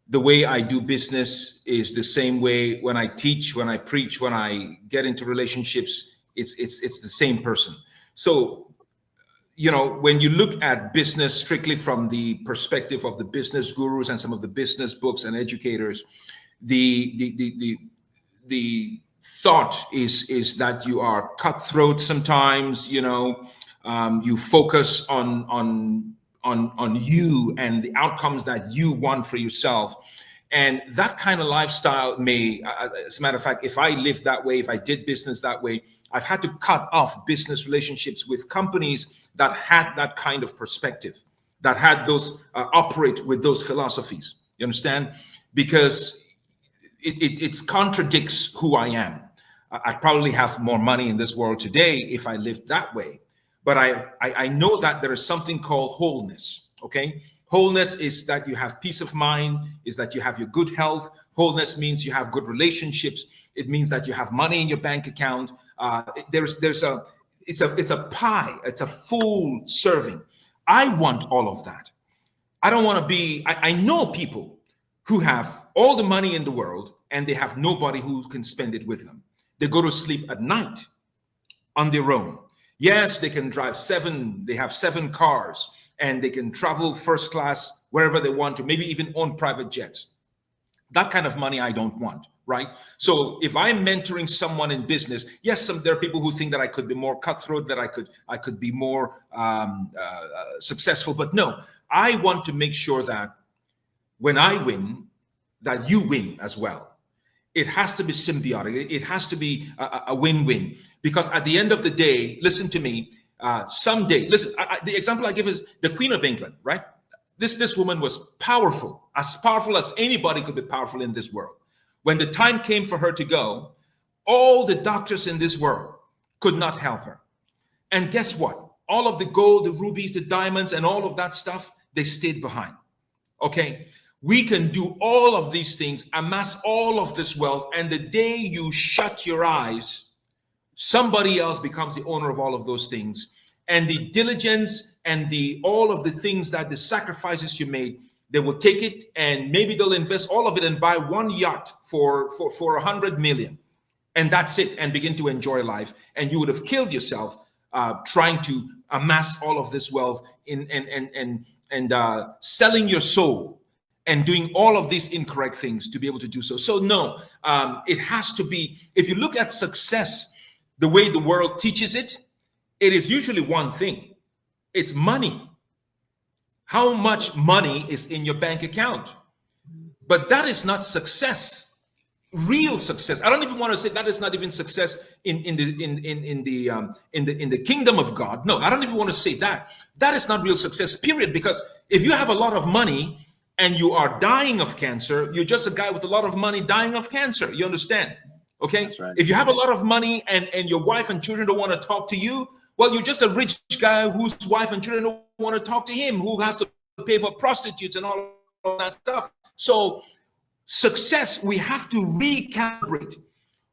The way I do business is the same way when I teach, when I preach, when I get into relationships, it's the same person. So, when you look at business strictly from the perspective of the business gurus and some of the business books and educators, the thought is that you are cutthroat sometimes. You focus on you and the outcomes that you want for yourself. And that kind of lifestyle may, as a matter of fact, if I lived that way, if I did business that way, I've had to cut off business relationships with companies that had that kind of perspective, that had those, operate with those philosophies. You understand? Because it contradicts who I am. I'd probably have more money in this world today if I lived that way. But I know that there is something called wholeness, okay? Wholeness is that you have peace of mind, is that you have your good health. Wholeness means you have good relationships. It means that you have money in your bank account. It's a pie. It's a full serving. I want all of that. I don't want to be, I know people who have all the money in the world and they have nobody who can spend it with them. They go to sleep at night on their own. Yes, they can drive they have 7 cars, and they can travel first class wherever they want to, maybe even own private jets. That kind of money I don't want, right? So if I'm mentoring someone in business, yes, there are people who think that I could be more cutthroat, that I could be more successful, but no, I want to make sure that when I win, that you win as well. It has to be symbiotic. It has to be a win-win, because at the end of the day, listen to me, someday, listen, the example I give is the Queen of England, right? This woman was powerful as anybody could be powerful in this world. When the time came for her to go, all the doctors in this world could not help her. And guess what? All of the gold, the rubies, the diamonds, and all of that stuff, they stayed behind. Okay? We can do all of these things, amass all of this wealth, and the day you shut your eyes, somebody else becomes the owner of all of those things. And the diligence and all of the things that the sacrifices you made, they will take it and maybe they'll invest all of it and buy one yacht for 100 million. And that's it, and begin to enjoy life. And you would have killed yourself trying to amass all of this wealth and selling your soul and doing all of these incorrect things to be able to do so. So no, it has to be, if you look at success, the way the world teaches it, it is usually one thing. It's money. How much money is in your bank account? But that is not success. Real success. I don't even want to say that is not even success in the kingdom of God. No, I don't even want to say that. That is not real success, period. Because if you have a lot of money and you are dying of cancer, you're just a guy with a lot of money dying of cancer. You understand? Okay. That's right. If you have a lot of money and your wife and children don't want to talk to you, well, you're just a rich guy whose wife and children don't want to talk to him, who has to pay for prostitutes and all of that stuff. So success, we have to recalibrate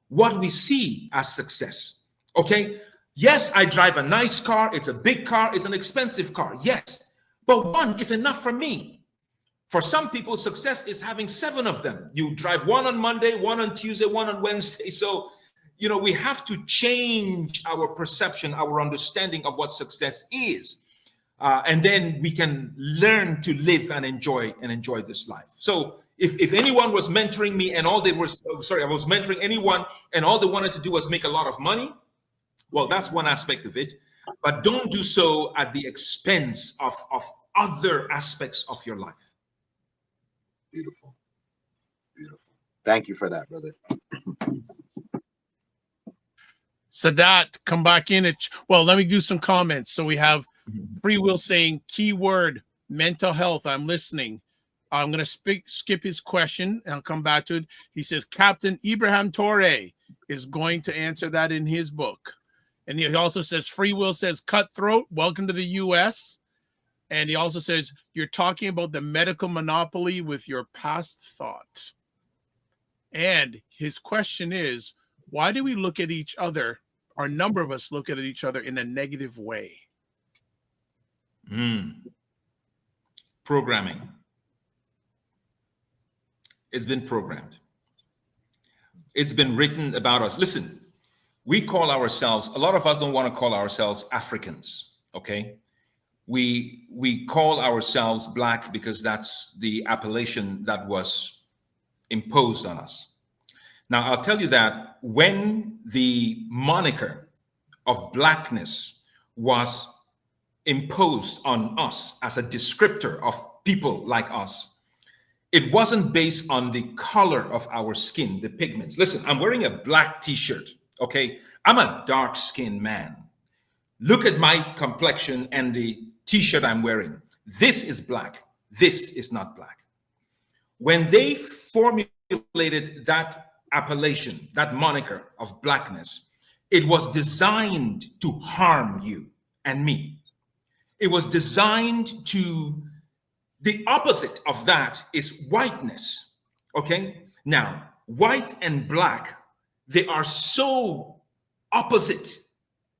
what we see as success. Okay. Yes, I drive a nice car. It's a big car. It's an expensive car. Yes. But one is enough for me. For some people, success is having 7 of them. You drive one on Monday, one on Tuesday, one on Wednesday. So, you know, we have to change our perception, our understanding of what success is. And then we can learn to live and enjoy this life. So if anyone was mentoring me and all they were, I was mentoring anyone and all they wanted to do was make a lot of money, well, that's one aspect of it. But don't do so at the expense of other aspects of your life. Beautiful. Beautiful. Thank you for that, brother. Sadat, come back in. Well, let me do some comments. So we have Free Will saying, keyword, mental health. I'm listening. I'm going to skip his question and I'll come back to it. He says, Captain Ibrahim Torre is going to answer that in his book. And he also says, Free Will says, cutthroat, welcome to the U.S. And he also says, you're talking about the medical monopoly with your past thought. And his question is, why do we look at each other, or a number of us look at each other in a negative way? Programming. It's been programmed. It's been written about us. Listen, we call ourselves, a lot of us don't want to call ourselves Africans, okay? We call ourselves Black because that's the appellation that was imposed on us. Now, I'll tell you that when the moniker of Blackness was imposed on us as a descriptor of people like us, it wasn't based on the color of our skin, the pigments. Listen, I'm wearing a black t-shirt, okay? I'm a dark-skinned man. Look at my complexion and the t-shirt I'm wearing. This is black. This is not black. When they formulated that appellation, that moniker of Blackness, it was designed to harm you and me. It was designed to, the opposite of that is whiteness, okay? Now, white and black, they are so opposite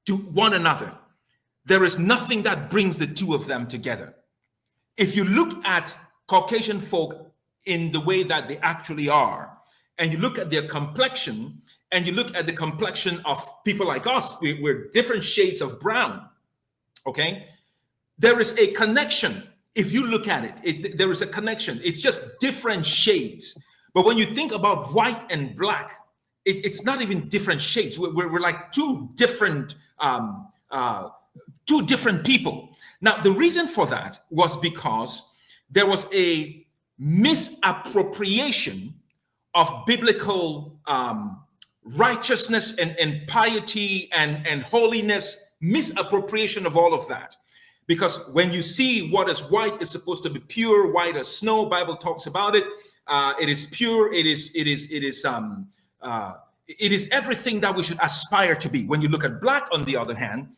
to one another. There is nothing that brings the two of them together. If you look at Caucasian folk in the way that they actually are, and you look at their complexion, and you look at the complexion of people like us, we're different shades of brown, okay? There is a connection. If you look at it, there is a connection. It's just different shades. But when you think about white and black, it's not even different shades. We're like two different people. Now, the reason for that was because there was a misappropriation of biblical righteousness and piety and holiness, misappropriation of all of that. Because when you see what is white is supposed to be pure, white as snow, Bible talks about it. It is pure. It is everything that we should aspire to be. When you look at black, on the other hand,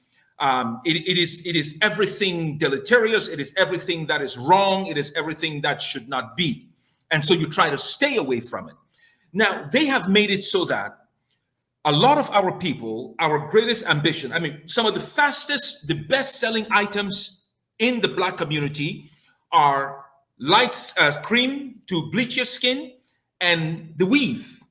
it is everything deleterious. It is everything that is wrong. It is everything that should not be. And so you try to stay away from it. Now, they have made it so that a lot of our people, our greatest ambition, I mean, some of the fastest, the best-selling items in the black community are light cream to bleach your skin and the weave,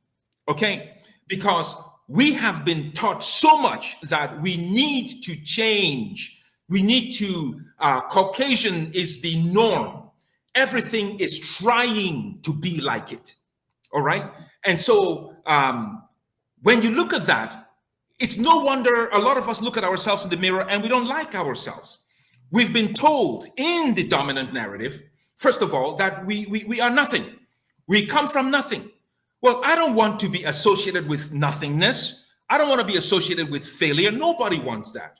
okay? Because we have been taught so much that we need to change We need to, Caucasian is the norm. Everything is trying to be like it. All right. And so when you look at that, it's no wonder a lot of us look at ourselves in the mirror and we don't like ourselves. We've been told in the dominant narrative, first of all, that we are nothing. We come from nothing. Well, I don't want to be associated with nothingness. I don't want to be associated with failure. Nobody wants that.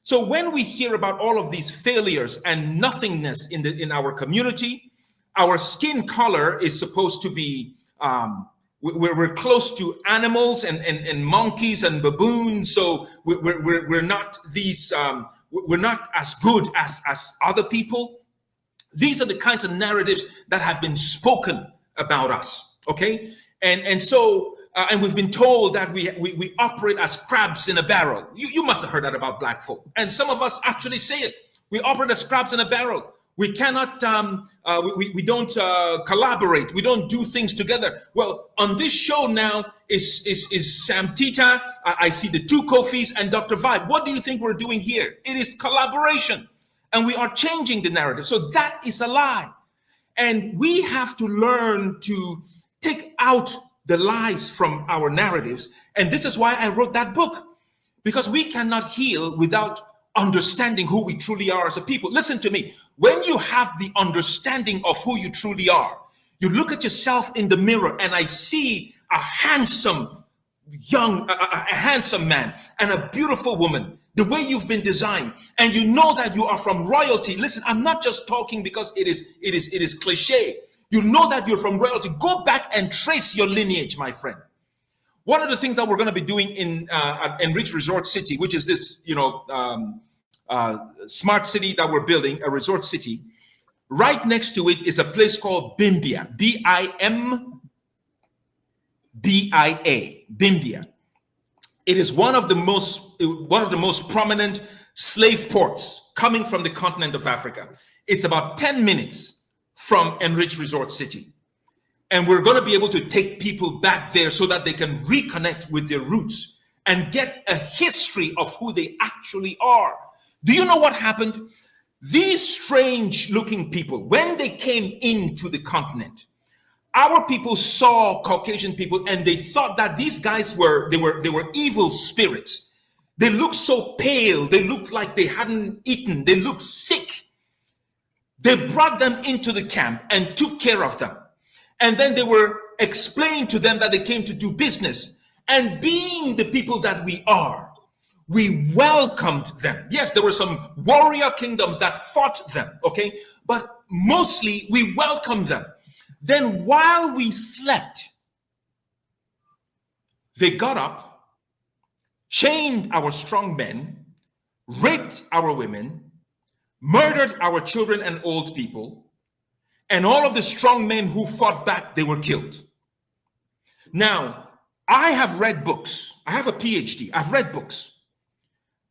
So when we hear about all of these failures and nothingness in our community, our skin color is supposed to be, we're close to animals and monkeys and baboons. So we're not these, we're not as good as other people. These are the kinds of narratives that have been spoken about us, okay? And so, and we've been told that we operate as crabs in a barrel. You must have heard that about black folk. And some of us actually say it. We operate as crabs in a barrel. We cannot, we don't collaborate. We don't do things together. Well, on this show now is Sam Tita. I see the two Kofis and Dr. Vibe. What do you think we're doing here? It is collaboration. And we are changing the narrative. So that is a lie. And we have to learn to take out the lies from our narratives. And this is why I wrote that book, because we cannot heal without understanding who we truly are as a people. Listen to me. When you have the understanding of who you truly are, you look at yourself in the mirror and I see a handsome a handsome man and a beautiful woman, the way you've been designed, and you know that you are from royalty. Listen, I'm not just talking because it is cliche. You know that you're from royalty. Go back and trace your lineage, my friend. One of the things that we're going to be doing in Enriched Resort City, which is this, smart city that we're building, a resort city. Right next to it is a place called Bimbia, B-I-M-B-I-A, Bimbia. It is one of the most prominent slave ports coming from the continent of Africa. It's about 10 minutes from Enriched Resort City. And we're going to be able to take people back there so that they can reconnect with their roots and get a history of who they actually are. Do you know what happened? These strange looking people, when they came into the continent, our people saw Caucasian people and they thought that these guys were evil spirits. They looked so pale. They looked like they hadn't eaten. They looked sick. They brought them into the camp and took care of them. And then they were explaining to them that they came to do business. And being the people that we are, we welcomed them. Yes, there were some warrior kingdoms that fought them, okay? But mostly we welcomed them. Then while we slept, they got up, chained our strong men, raped our women, murdered our children and old people, and all of the strong men who fought back, they were killed. Now, I have read books. I have a PhD. I've read books.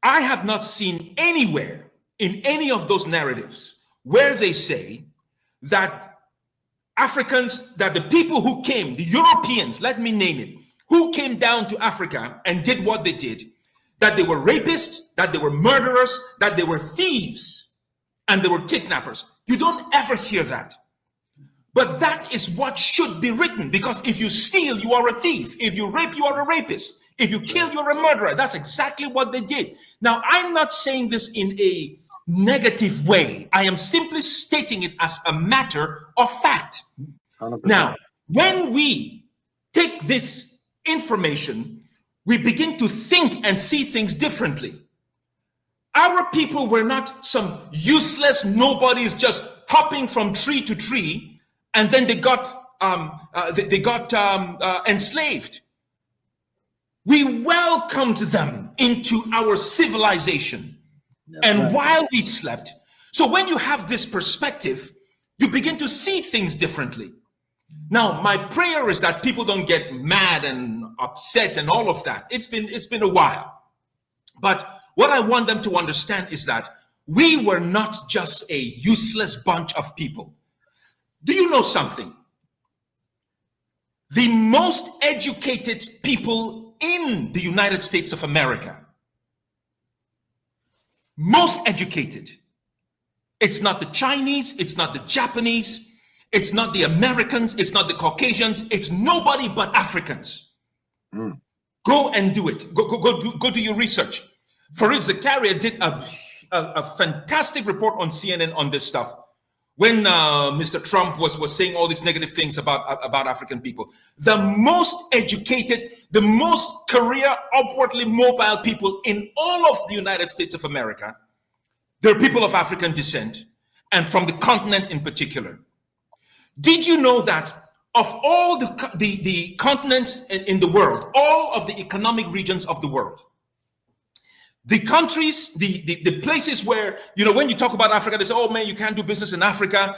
I have not seen anywhere in any of those narratives where they say that Africans, that the people who came, the Europeans, let me name it, who came down to Africa and did what they did, that they were rapists, that they were murderers, that they were thieves, and they were kidnappers. You don't ever hear that. But that is what should be written, because if you steal, you are a thief. If you rape, you are a rapist. If you kill, you're a murderer. That's exactly what they did. Now, I'm not saying this in a negative way. I am simply stating it as a matter of fact. 100%. Now, when we take this information, we begin to think and see things differently. Our people were not some useless nobodies just hopping from tree to tree, and then they got enslaved. We welcomed them into our civilization. And while we slept, so when you have this perspective, you begin to see things differently. Now, my prayer is that people don't get mad and upset and all of that. It's been a while. But what I want them to understand is that we were not just a useless bunch of people. Do you know something? The most educated people in the United States of America most educated. It's not the Chinese, it's not the Japanese, it's not the Americans, it's not the Caucasians, it's nobody but Africans. Go and do it. Go do your research. Fareed Zakaria did a fantastic report on CNN on this stuff when Mr. Trump was saying all these negative things about African people. The most educated, the most career upwardly mobile people in all of the United States of America, they're people of African descent, and from the continent in particular. Did you know that of all the continents in the world, all of the economic regions of the world, the countries, the places where, when you talk about Africa, they say, oh man, you can't do business in Africa.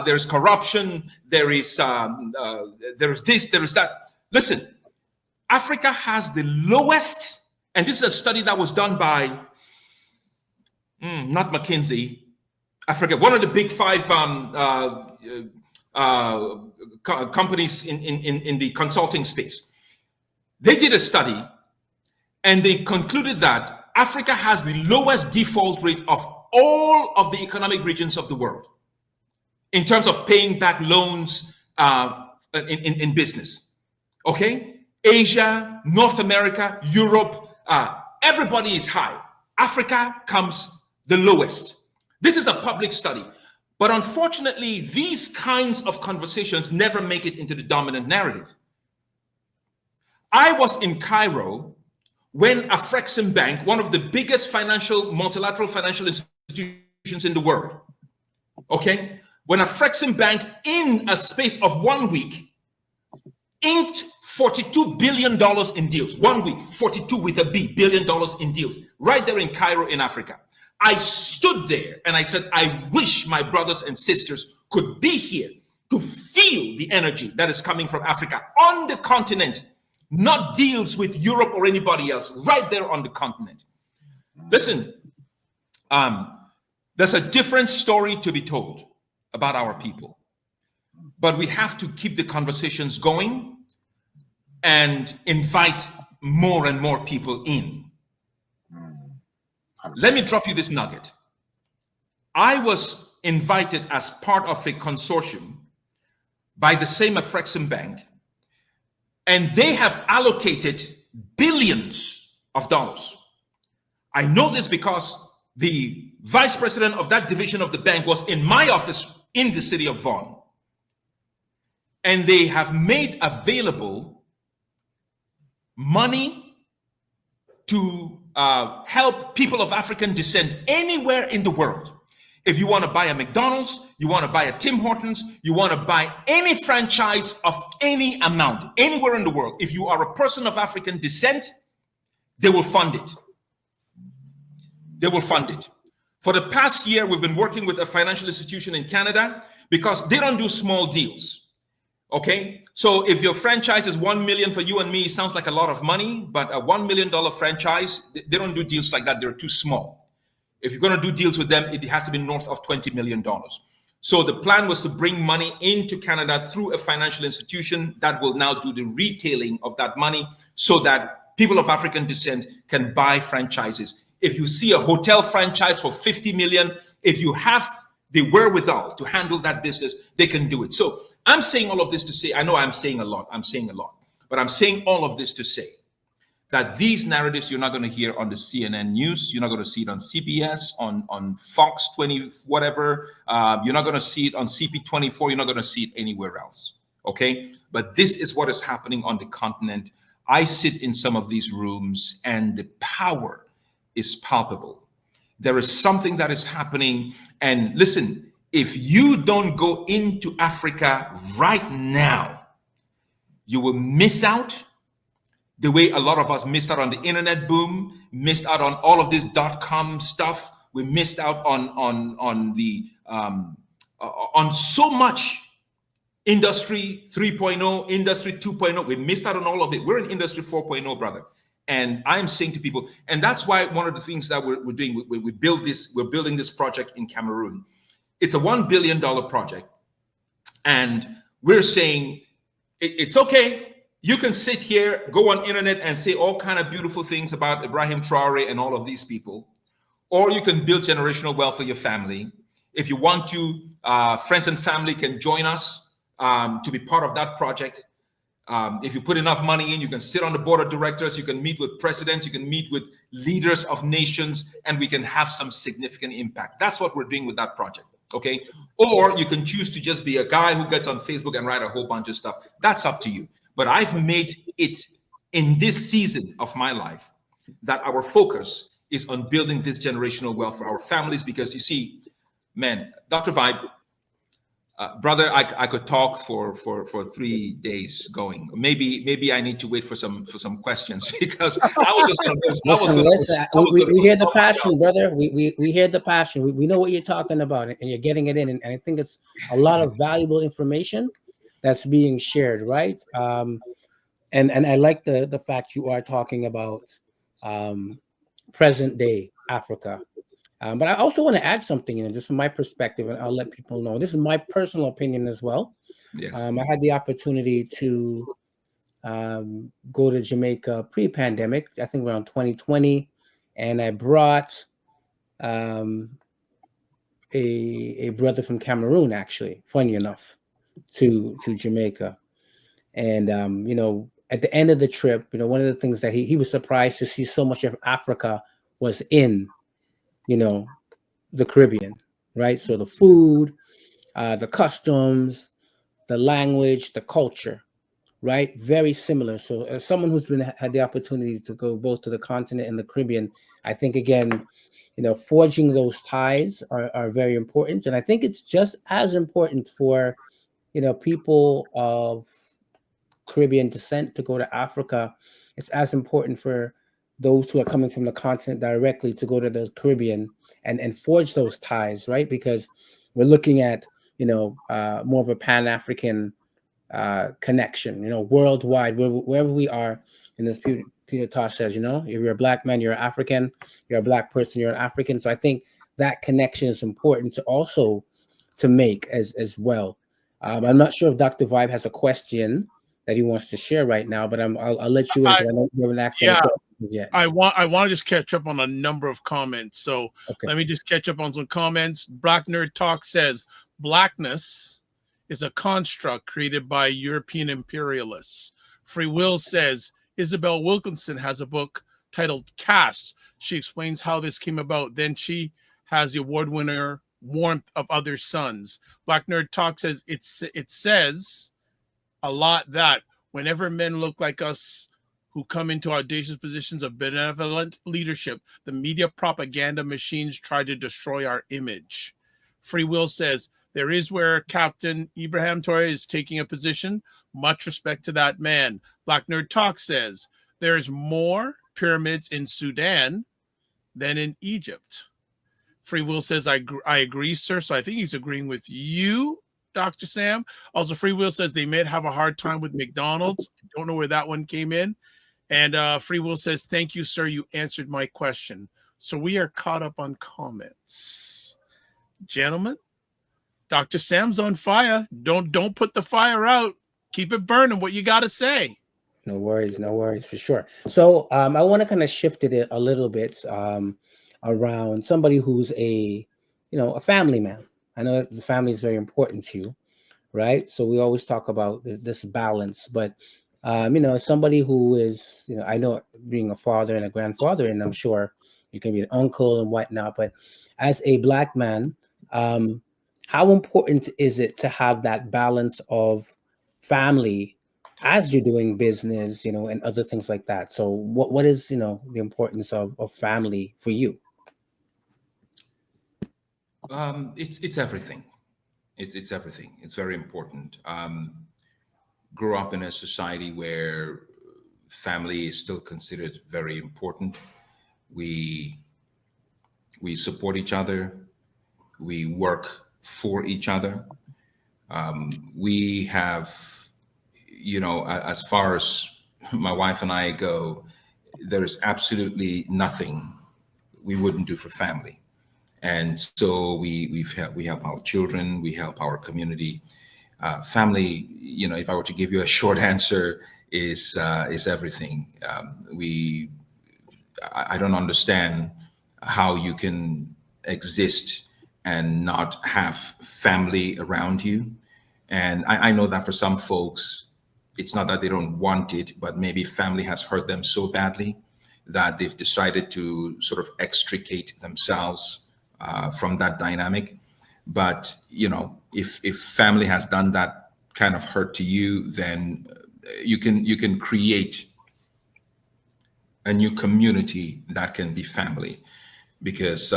There's corruption. There is this, there is that. Listen, Africa has the lowest, and this is a study that was done by, not McKinsey, I forget, one of the big 5 companies in the consulting space. They did a study and they concluded that Africa has the lowest default rate of all of the economic regions of the world in terms of paying back loans in business. Okay? Asia, North America, Europe, everybody is high. Africa comes the lowest. This is a public study. But unfortunately, these kinds of conversations never make it into the dominant narrative. I was in Cairo when Afrexim Bank, one of the biggest multilateral financial institutions in the world, okay, when Afrexim Bank, in a space of 1 week, inked $42 billion in deals. 1 week, 42 with a B, $billion in deals, right there in Cairo in Africa. I stood there and I said, I wish my brothers and sisters could be here to feel the energy that is coming from Africa on the continent, not deals with Europe or anybody else, right there on the continent. Listen, there's a different story to be told about our people, but we have to keep the conversations going and invite more and more people in. Let me drop you this nugget. I was invited as part of a consortium by the same Afrexim Bank, and they have allocated billions of dollars. I know this because the vice president of that division of the bank was in my office in the city of Vaughan. And they have made available money to help people of African descent anywhere in the world. If you want to buy a McDonald's, you want to buy a Tim Hortons, you want to buy any franchise of any amount, anywhere in the world, if you are a person of African descent, they will fund it. They will fund it. For the past year, we've been working with a financial institution in Canada because they don't do small deals. Okay, so if your franchise is 1 million for you and me, it sounds like a lot of money, but a $1 million franchise, they don't do deals like that. They're too small. If you're going to do deals with them, it has to be north of $20 million. So the plan was to bring money into Canada through a financial institution that will now do the retailing of that money so that people of African descent can buy franchises. If you see a hotel franchise for 50 million, if you have the wherewithal to handle that business, they can do it. So I'm saying all of this to say, I know I'm saying a lot, but I'm saying all of this to say that these narratives you're not going to hear on the CNN news, you're not going to see it on CBS, on Fox 20, whatever, you're not going to see it on CP24, you're not going to see it anywhere else, okay? But this is what is happening on the continent. I sit in some of these rooms and the power is palpable. There is something that is happening, and listen, if you don't go into Africa right now, you will miss out the way a lot of us missed out on the internet boom, missed out on all of this .com stuff. We missed out on so much industry 3.0, industry 2.0. We missed out on all of it. We're in industry 4.0, brother. And I'm saying to people, and that's why one of the things that we're doing, we're building this project in Cameroon. It's a $1 billion project. And we're saying, it's okay. You can sit here, go on internet and say all kind of beautiful things about Ibrahim Traore and all of these people. or you can build generational wealth for your family. If you want to, friends and family can join us to be part of that project. If you put enough money in, you can sit on the board of directors, you can meet with presidents, you can meet with leaders of nations, and we can have some significant impact. That's what we're doing with that project, okay? Or you can choose to just be a guy who gets on Facebook and write a whole bunch of stuff. That's up to you. But I've made it in this season of my life that our focus is on building this generational wealth for our families, because you see, man, Dr. Vibe, brother, I could talk for 3 days going. Maybe I need to wait for some questions, because I was just going to we hear the passion, brother. We hear the passion. We know what you're talking about, and you're getting it in. And I think it's a lot of valuable information that's being shared, right? And I like the fact you are talking about present day Africa. But I also want to add something, just from my perspective, and I'll let people know. This is my personal opinion as well. Yes. I had the opportunity to go to Jamaica pre-pandemic, I think around 2020, and I brought a brother from Cameroon, actually, funny enough, to Jamaica. And at the end of the trip, one of the things that he was surprised to see so much of Africa was in the Caribbean, right? So the food, the customs, the language, the culture, right? Very similar. So as someone who's had the opportunity to go both to the continent and the Caribbean, I think, again, forging those ties are very important. And I think it's just as important for, people of Caribbean descent to go to Africa. It's as important for those who are coming from the continent directly to go to the Caribbean and forge those ties, right? Because we're looking at, more of a Pan-African connection, worldwide, wherever we are. And as Peter Tosh says, if you're a Black man, you're African, you're a Black person, you're an African. So I think that connection is important to make as well. I'm not sure if Dr. Vibe has a question that he wants to share right now, but I'll let you in, because I know you haven't asked any questions yet. I want to just catch up on a number of comments. So Let me just catch up on some comments. Black Nerd Talk says blackness is a construct created by European imperialists. Free Will says Isabel Wilkinson has a book titled Caste. She explains how this came about. Then she has the award winner Warmth of Other Suns. Black Nerd Talk says it says a lot that whenever men look like us who come into audacious positions of benevolent leadership, the media propaganda machines try to destroy our image. Free Will says there is where Captain Ibrahim Traoré is taking a position. Much respect to that man. Black Nerd Talk says there's more pyramids in Sudan than in Egypt. Free Will says I agree, sir. So I think he's agreeing with you, Dr. Sam. Also, Free Will says they may have a hard time with McDonald's. I don't know where that one came in. And Free Will says, thank you, sir. You answered my question. So we are caught up on comments. Gentlemen, Dr. Sam's on fire. Don't put the fire out. Keep it burning. What you got to say? No worries, for sure. So I want to kind of shift it a little bit around somebody who's a family man. I know the family is very important to you, right? So we always talk about this balance, but somebody who is, I know being a father and a grandfather, and I'm sure you can be an uncle and whatnot, but as a Black man, how important is it to have that balance of family as you're doing business, and other things like that? So what is, the importance of family for you? It's everything. It's everything. It's very important. Grew up in a society where family is still considered very important. We support each other. We work for each other. We have, as far as my wife and I go, there is absolutely nothing we wouldn't do for family. And so we help our children, we help our community. Family, if I were to give you a short answer, is everything. I don't understand how you can exist and not have family around you. And I know that for some folks, it's not that they don't want it, but maybe family has hurt them so badly that they've decided to sort of extricate themselves from that dynamic. But if family has done that kind of hurt to you, then you can create a new community that can be family, because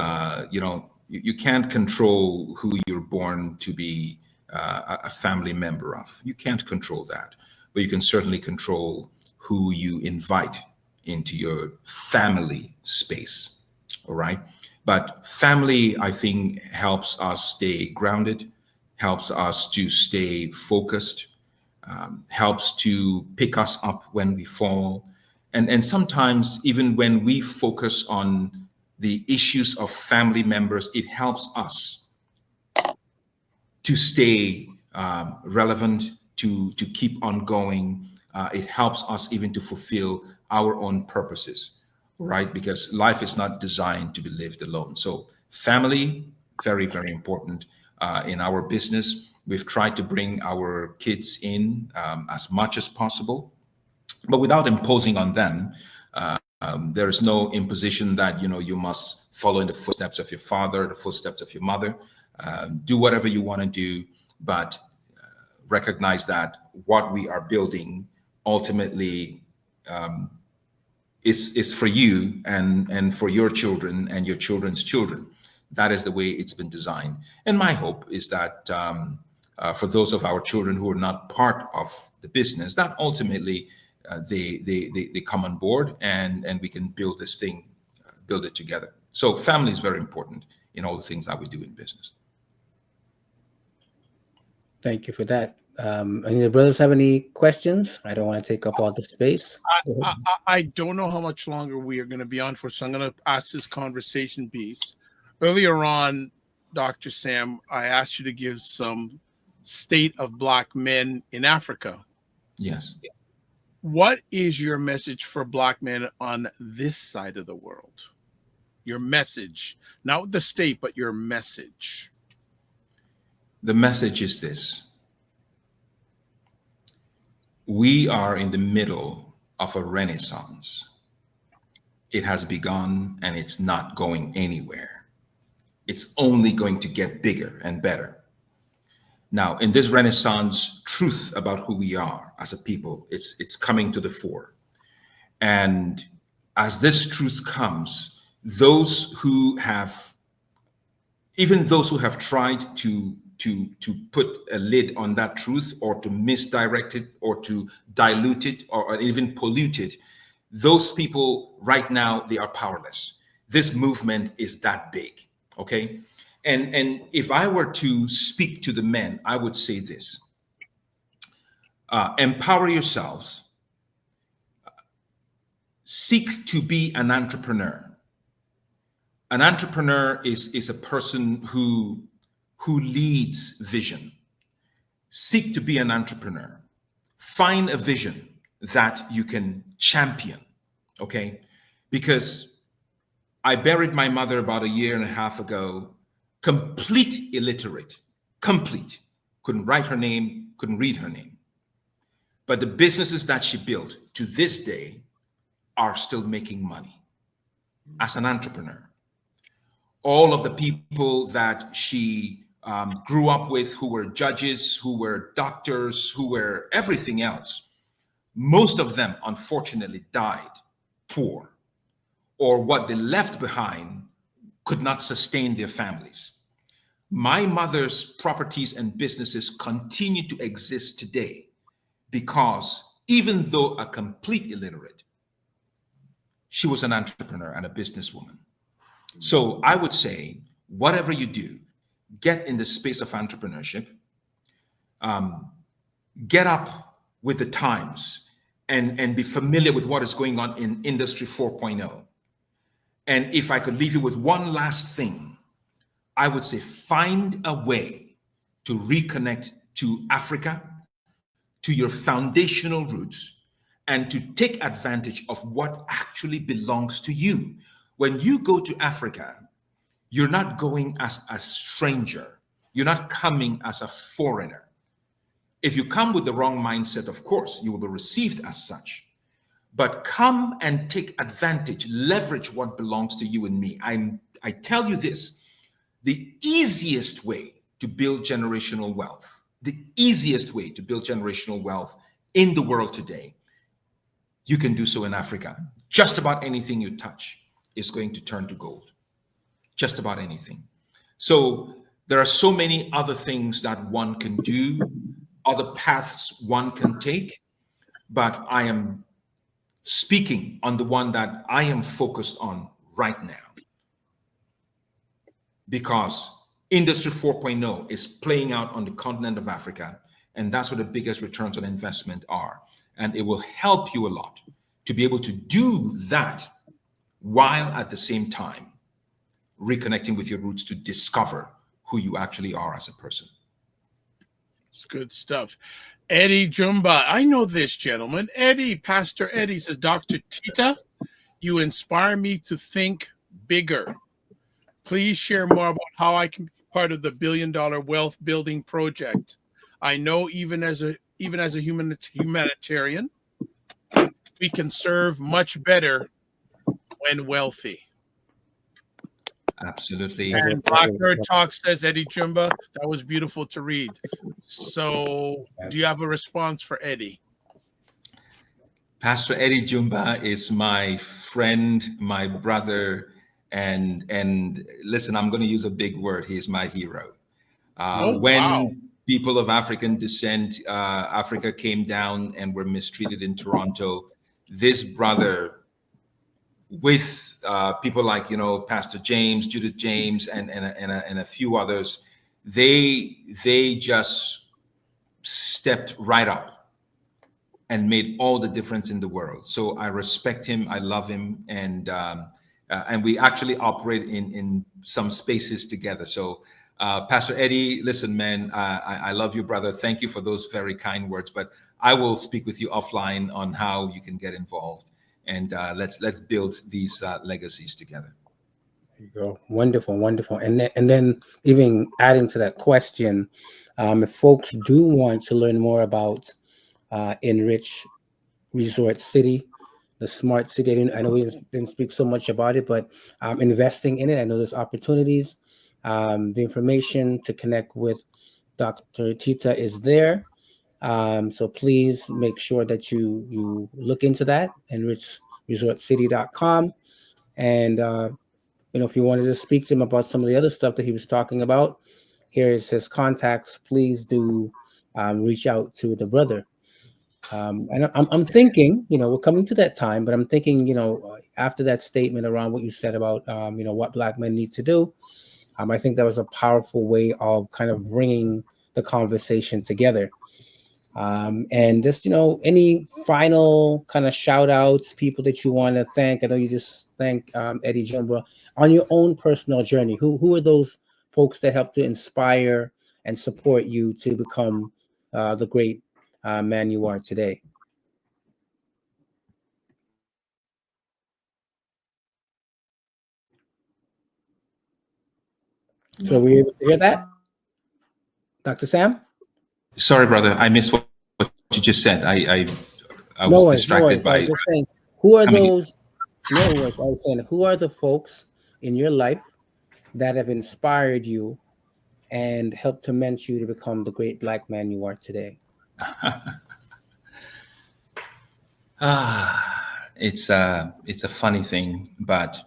you can't control who you're born to be a family member of. You can't control that, but you can certainly control who you invite into your family space. All right. But family, I think, helps us stay grounded, helps us to stay focused, helps to pick us up when we fall. And sometimes even when we focus on the issues of family members, it helps us to stay relevant, to keep on going. It helps us even to fulfill our own purposes, right? Because life is not designed to be lived alone. So family, very, very important in our business. We've tried to bring our kids in as much as possible, but without imposing on them. There is no imposition that you must follow in the footsteps of your father, the footsteps of your mother. Do whatever you want to do, but recognize that what we are building ultimately is for you and for your children and your children's children. That is the way it's been designed. And my hope is that for those of our children who are not part of the business, that ultimately they come on board and we can build this thing, build it together. So family is very important in all the things that we do in business. Thank you for that. Any of the brothers have any questions? I don't want to take up all the space. I don't know how much longer we are going to be on for, so I'm going to ask this conversation piece. Earlier on, Dr. Sam, I asked you to give some state of Black men in Africa. Yes. What is your message for Black men on this side of the world? Your message, not the state, but your message. The message is this. We are in the middle of a renaissance. It has begun and it's not going anywhere. It's only going to get bigger and better. Now, in this renaissance, truth about who we are as a people, it's coming to the fore. And as this truth comes, even those who have tried to put a lid on that truth, or to misdirect it, or to dilute it, or even pollute it, those people right now, they are powerless. This movement is that big, okay? And if I were to speak to the men, I would say this: empower yourselves, seek to be an entrepreneur. An entrepreneur is a person who leads vision. Seek to be an entrepreneur. Find a vision that you can champion, okay? Because I buried my mother about 1.5 years ago, complete illiterate, complete. Couldn't write her name, couldn't read her name. But the businesses that she built to this day are still making money as an entrepreneur. All of the people that she grew up with, who were judges, who were doctors, who were everything else, most of them unfortunately died poor, or what they left behind could not sustain their families. My mother's properties and businesses continue to exist today because even though a complete illiterate, she was an entrepreneur and a businesswoman. So I would say, whatever you do, get in the space of entrepreneurship, get up with the times and be familiar with what is going on in Industry 4.0. And if I could leave you with one last thing, I would say find a way to reconnect to Africa, to your foundational roots, and to take advantage of what actually belongs to you. when you go to Africa, you're not going as a stranger. You're not coming as a foreigner. If you come with the wrong mindset, of course, you will be received as such. But come and take advantage, leverage what belongs to you and me. I tell you this, the easiest way to build generational wealth, the easiest way to build generational wealth in the world today, you can do so in Africa. Just about anything you touch is going to turn to gold. Just about anything. So there are so many other things that one can do, other paths one can take, but I am speaking on the one that I am focused on right now. Because Industry 4.0 is playing out on the continent of Africa, and that's where the biggest returns on investment are. And it will help you a lot to be able to do that while at the same time reconnecting with your roots to discover who you actually are as a person. It's good stuff. Eddie Jumba, I know this gentleman. Eddie, Pastor Eddie says, Dr. Tita, you inspire me to think bigger. Please share more about how I can be part of the $1 billion wealth building project. I know even as a humanitarian, we can serve much better when wealthy. Absolutely. And Blackbird Talk says, Eddie Jumba, that was beautiful to read. So do you have a response for Eddie? Pastor Eddie Jumba is my friend, my brother, and listen, I'm going to use a big word. He's my hero. When people of African descent, Africa came down and were mistreated in Toronto, this brother, with people like, Pastor James, Judith James, and a few others, they just stepped right up and made all the difference in the world. So I respect him, I love him, and we actually operate in some spaces together. So Pastor Eddie, listen, man, I love you, brother. Thank you for those very kind words, but I will speak with you offline on how you can get involved. And let's build these legacies together. There you go. Wonderful, wonderful. And then even adding to that question, if folks do want to learn more about Enrich Resort City, the smart city, I know we didn't speak so much about it, but investing in it, I know there's opportunities. The information to connect with Dr. Tita is there. So please make sure that you look into that, enrichresortcity.com. And if you wanted to speak to him about some of the other stuff that he was talking about, here's his contacts. Please do reach out to the brother. And I'm thinking, we're coming to that time, but I'm thinking, after that statement around what you said about, what Black men need to do, I think that was a powerful way of kind of bringing the conversation together. And just, any final kind of shout outs, people that you want to thank. I know you just thank Eddie Jumba on your own personal journey. Who are those folks that help to inspire and support you to become the great man you are today? So were you able to hear that, Dr. Sam? Sorry, brother, I missed what you just said. I was distracted by. I was just saying, who are those? No worries. I was saying, who are the folks in your life that have inspired you and helped to mentor you to become the great Black man you are today? It's a funny thing, but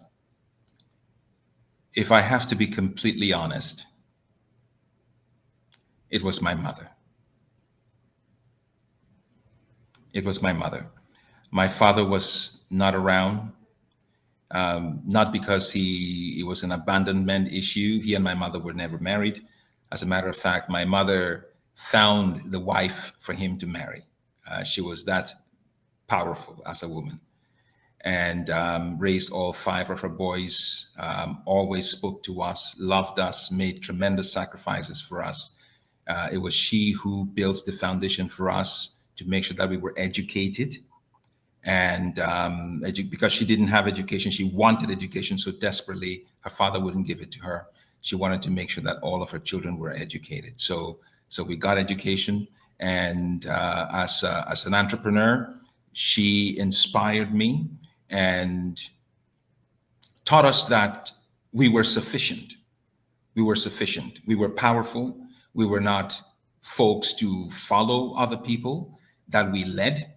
if I have to be completely honest, it was my mother. It was my mother. My father was not around, not because he was an abandonment issue. He and my mother were never married. As a matter of fact, my mother found the wife for him to marry. She was that powerful as a woman, and raised all 5 of her boys, always spoke to us, loved us, made tremendous sacrifices for us. It was she who built the foundation for us to make sure that we were educated And because she didn't have education, she wanted education so desperately, her father wouldn't give it to her. She wanted to make sure that all of her children were educated. So we got education. And as an entrepreneur, she inspired me and taught us that we were sufficient. We were sufficient. We were powerful. We were not folks to follow other people, that we led.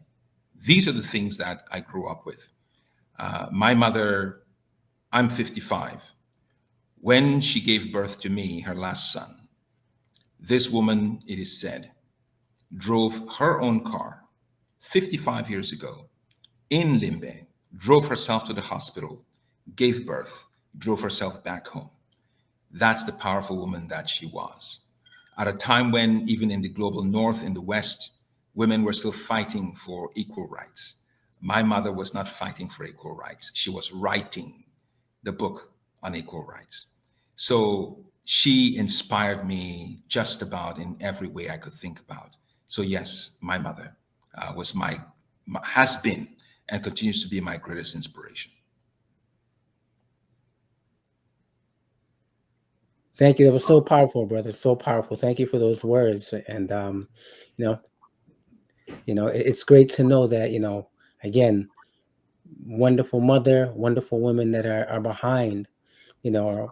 These are the things that I grew up with. My mother, I'm 55. When she gave birth to me, her last son, this woman, it is said, drove her own car 55 years ago in Limbe, drove herself to the hospital, gave birth, drove herself back home. That's the powerful woman that she was. At a time when even in the global north, in the West, women were still fighting for equal rights. My mother was not fighting for equal rights. She was writing the book on equal rights. So she inspired me just about in every way I could think about. So yes, my mother has been and continues to be my greatest inspiration. Thank you. That was so powerful, brother. So powerful. Thank you for those words. And it's great to know that, again, wonderful mother, wonderful women that are behind,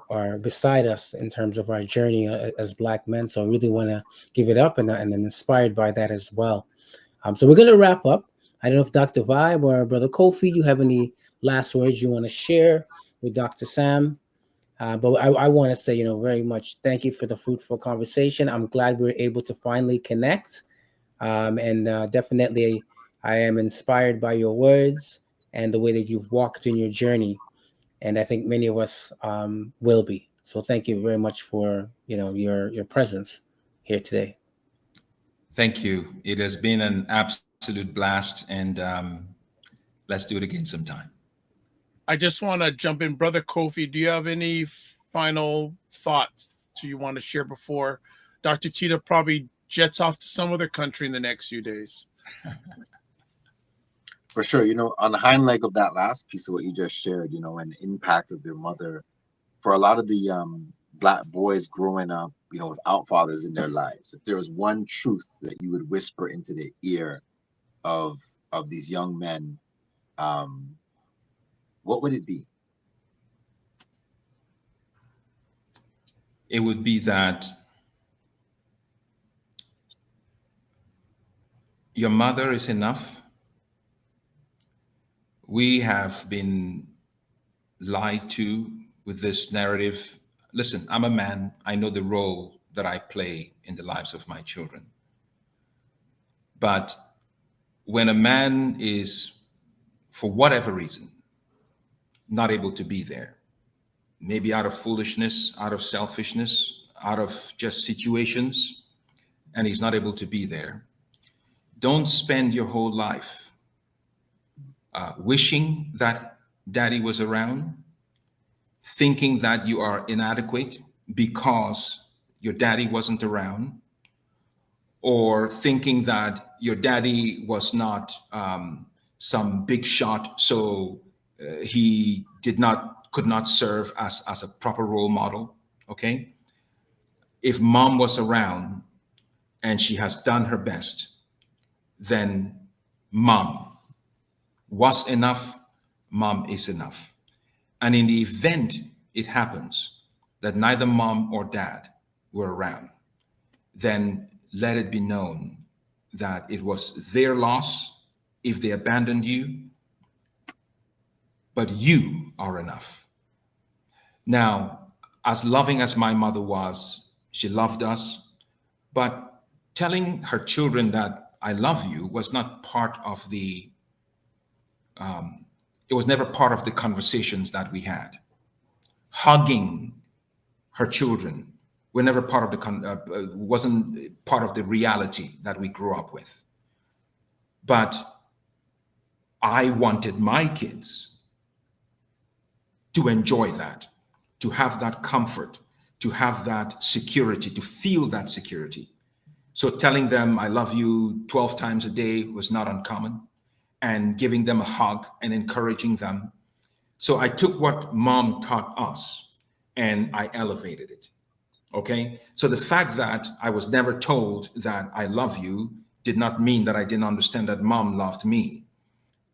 are beside us in terms of our journey as Black men. So I really want to give it up and I'm inspired by that as well. So we're going to wrap up. I don't know if Dr. Vibe or Brother Kofi, you have any last words you want to share with Dr. Sam? But I want to say, very much thank you for the fruitful conversation. I'm glad we were able to finally connect. And definitely, I am inspired by your words and the way that you've walked in your journey. And I think many of us will be. So thank you very much for, your presence here today. Thank you. It has been an absolute blast. And let's do it again sometime. I just want to jump in. Brother Kofi, do you have any final thoughts you want to share before Dr. Tita probably jets off to some other country in the next few days? For sure. On the hind leg of that last piece of what you just shared, and the impact of your mother, for a lot of the Black boys growing up, without fathers in their lives, if there was one truth that you would whisper into the ear of these young men, what would it be? It would be that your mother is enough. We have been lied to with this narrative. Listen, I'm a man. I know the role that I play in the lives of my children. But when a man is, for whatever reason, not able to be there, maybe out of foolishness, out of selfishness, out of just situations, and he's not able to be there, don't spend your whole life wishing that daddy was around, thinking that you are inadequate because your daddy wasn't around, or thinking that your daddy was not some big shot, so he could not serve as a proper role model. Okay, if mom was around and she has done her best, then mom was enough, mom is enough. And in the event it happens that neither mom or dad were around, then let it be known that it was their loss if they abandoned you, but you are enough. Now, as loving as my mother was, she loved us, but telling her children that I love you was not part of the it was never part of the conversations that we had. Hugging her children were never part of the wasn't part of the reality that we grew up with. But I wanted my kids to enjoy that, to have that comfort, to have that security, to feel that security. So telling them I love you 12 times a day was not uncommon. and giving them a hug and encouraging them. So I took what mom taught us and I elevated it. Okay. So the fact that I was never told that I love you did not mean that I didn't understand that mom loved me.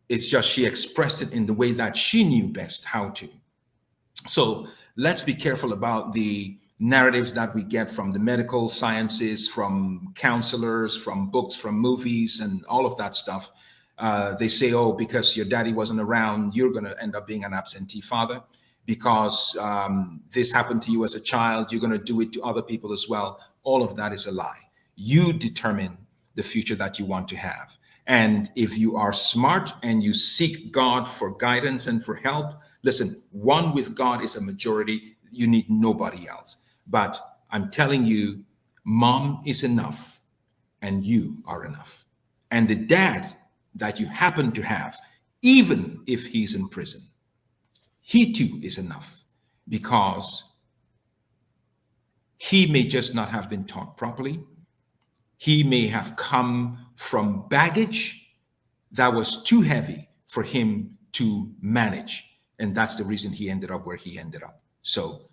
It's just she expressed it in the way that she knew best how to. So let's be careful about the narratives that we get from the medical sciences, from counselors, from books, from movies, and all of that stuff. They say, oh, because your daddy wasn't around, you're going to end up being an absentee father. Because this happened to you as a child, you're going to do it to other people as well. All of that is a lie. You determine the future that you want to have. And if you are smart and you seek God for guidance and for help, listen, one with God is a majority. You need nobody else. But I'm telling you, mom is enough and you are enough. And the dad that you happen to have, even if he's in prison, he too is enough, because he may just not have been taught properly. He may have come from baggage that was too heavy for him to manage. And that's the reason he ended up where he ended up. So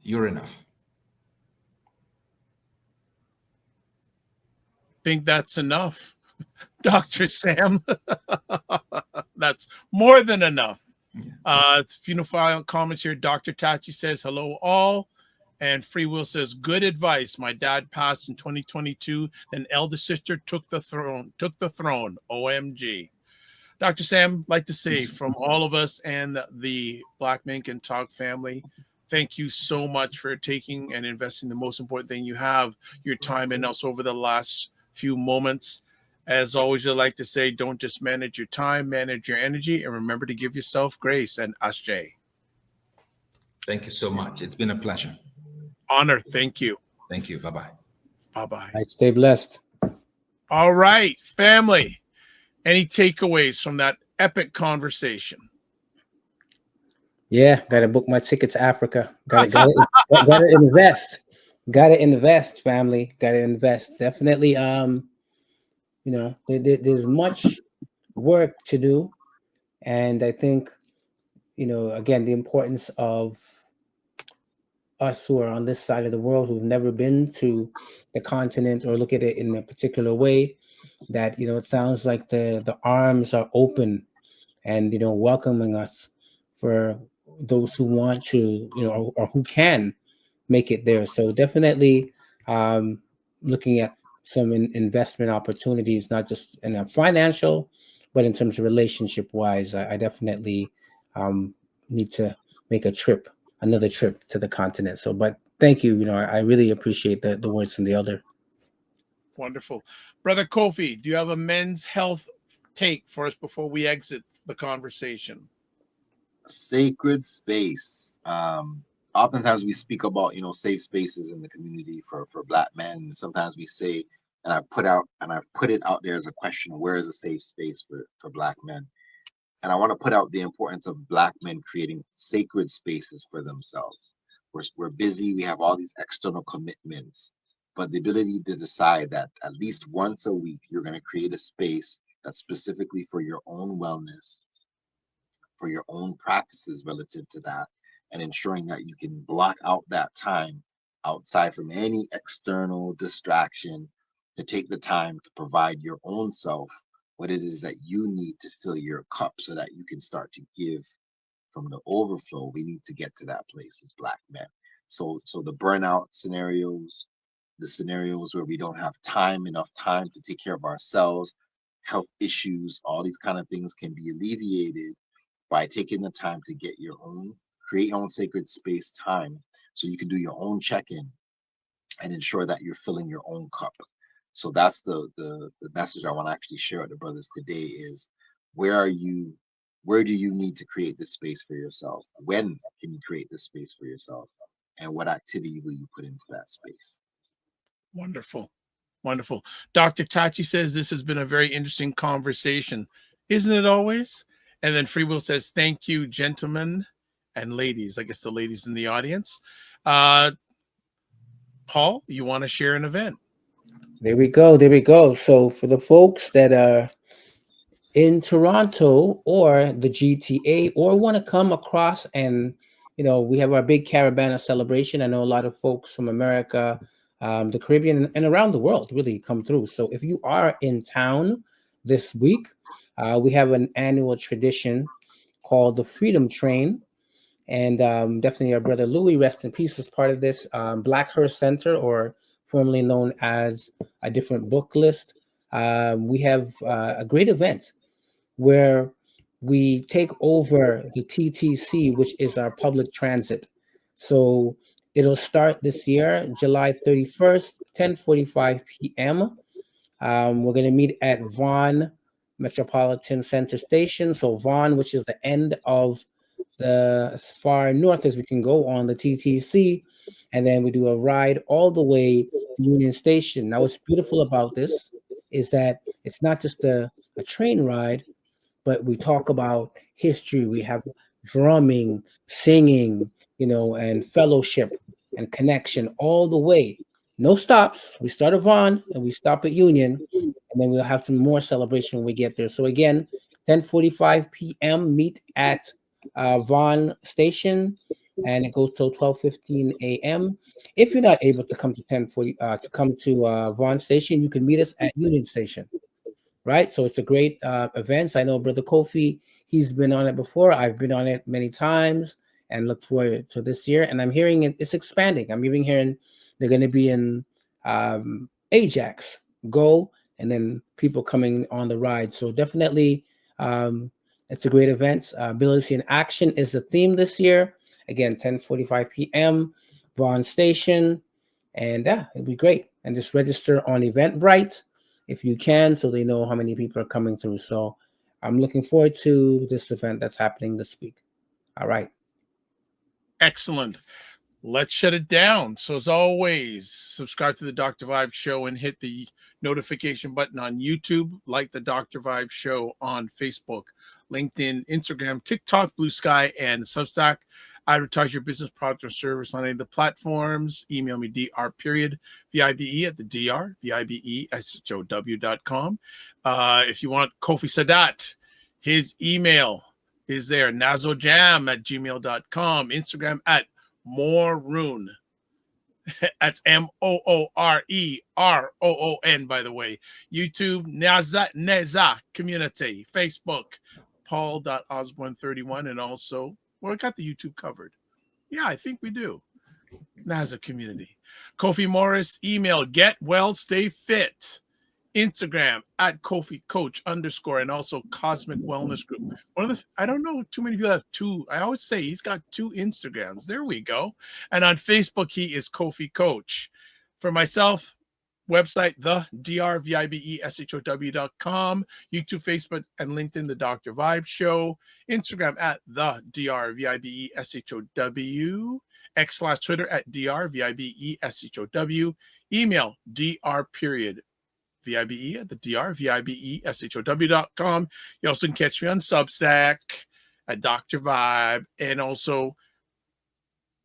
you're enough. Think that's enough, Dr. Sam. That's more than enough. Funeral comments here. Dr. Tachi says, hello all. And Free Will says, good advice. My dad passed in 2022. Then elder sister took the throne. OMG. Dr. Sam, like to say from all of us and the Black Men Can Talk family, thank you so much for taking and investing the most important thing you have, your time in us over the last few moments. As always, I like to say, don't just manage your time, manage your energy, and remember to give yourself grace. And Ashe. Thank you so much. It's been a pleasure. Honor. Thank you. Thank you. Bye-bye. Bye-bye. All right, stay blessed. All right, family. Any takeaways from that epic conversation? Yeah, gotta book my ticket to Africa. Gotta invest. Gotta invest, family. Gotta invest. Definitely. There's much work to do, and I think, again, the importance of us who are on this side of the world who've never been to the continent or look at it in a particular way, that it sounds like the arms are open and welcoming us for those who want to, or who can make it there. So definitely looking at some investment opportunities, not just in a financial, but in terms of relationship wise. I definitely need to make another trip to the continent. So, but thank you. I really appreciate the words from the elder. Wonderful. Brother Kofi, do you have a men's health take for us before we exit the conversation? Sacred space. Oftentimes we speak about, safe spaces in the community for Black men. Sometimes we say, and I've put it out there as a question, where is a safe space for Black men? And I want to put out the importance of Black men creating sacred spaces for themselves. We're busy, we have all these external commitments, but the ability to decide that at least once a week, you're going to create a space that's specifically for your own wellness, for your own practices relative to that, and ensuring that you can block out that time outside from any external distraction to take the time to provide your own self what it is that you need to fill your cup so that you can start to give from the overflow. We need to get to that place as Black men. So the burnout scenarios, the scenarios where we don't have enough time to take care of ourselves, health issues, all these kind of things can be alleviated by taking the time to create your own sacred space time so you can do your own check-in and ensure that you're filling your own cup. So that's the message I want to actually share with the brothers today is, where do you need to create this space for yourself? When can you create this space for yourself? And what activity will you put into that space? Wonderful. Wonderful. Dr. Tachi says this has been a very interesting conversation. Isn't it always? And then Free Will says, thank you, gentlemen and ladies. I guess the ladies in the audience. Paul, you want to share an event? There we go. So for the folks that are in Toronto or the GTA, or want to come across and, we have our big Caravana celebration. I know a lot of folks from America, the Caribbean, and around the world really come through. So if you are in town this week, we have an annual tradition called the Freedom Train. And definitely our brother Louis, rest in peace, was part of this. Blackhurst Center, or formerly known as a different book list. We have a great event where we take over the TTC, which is our public transit. So it'll start this year, July 31st, 10:45 p.m. We're going to meet at Vaughan Metropolitan Center Station. So Vaughan, which is the end of as far north as we can go on the TTC, and then we do a ride all the way to Union Station. Now, what's beautiful about this is that it's not just a train ride, but we talk about history. We have drumming, singing, and fellowship and connection all the way. No stops. We start at Vaughan and we stop at Union, and then we'll have some more celebration when we get there. So again, 10:45 p.m. meet at Vaughan Station, and it goes till 12:15 a.m. If you're not able to come to Vaughan Station, you can meet us at Union Station. Right, so it's a great event. I know Brother Kofi, he's been on it before. I've been on it many times, and look forward to this year. And I'm hearing it's expanding. I'm even hearing they're going to be in Ajax, Go, and then people coming on the ride. So definitely, it's a great event. Ability in Action is the theme this year. Again, 10:45 p.m. Vaughan Station, and it'll be great. And just register on Eventbrite if you can, so they know how many people are coming through. So I'm looking forward to this event that's happening this week. All right. Excellent. Let's shut it down. So as always, subscribe to the Dr. Vibe Show and hit the notification button on YouTube, like the Dr. Vibe Show on Facebook, LinkedIn, Instagram, TikTok, Blue Sky, and Substack. Advertise your business, product, or service on any of the platforms. Email me dr.vibe at the drvibeshow.com. If you want Kofi Sadat, his email is there, nazojam@gmail.com. Instagram at Mooroon. That's MOOREROON, by the way. YouTube, Neza Community. Facebook, Paul.Osbourne31, and also, well, I got the YouTube covered. Yeah, I think we do. NASA Community. Kofi Morris, email, get well, stay fit. Instagram at Kofi Coach _ and also Cosmic Wellness Group. I don't know too many people have two. I always say he's got two Instagrams. There we go. And on Facebook, he is Kofi Coach. For myself, website, the drvibeshow.com, YouTube, Facebook, and LinkedIn, the Dr. Vibe Show, Instagram at the drvibeshow, X/Twitter at drvibeshow, email dr.vibe at the drvibeshow.com. You also can catch me on Substack at Dr. Vibe, and also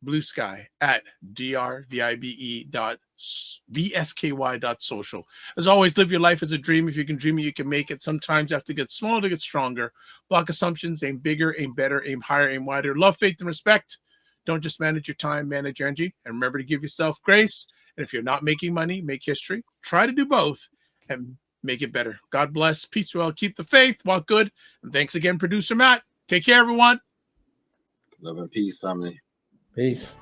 Blue Sky at drvibe.bsky.social. As always, live your life as a dream. If you can dream it, you can make it. Sometimes you have to get smaller to get stronger. Block assumptions, aim bigger, aim better, aim higher, aim wider. Love, faith, and respect. Don't just manage your time, manage your energy. And remember to give yourself grace. And if you're not making money, make history. Try to do both and make it better. God bless. Peace well. Keep the faith. Walk good. And thanks again, Producer Matt. Take care, everyone. Love and peace, family. Peace.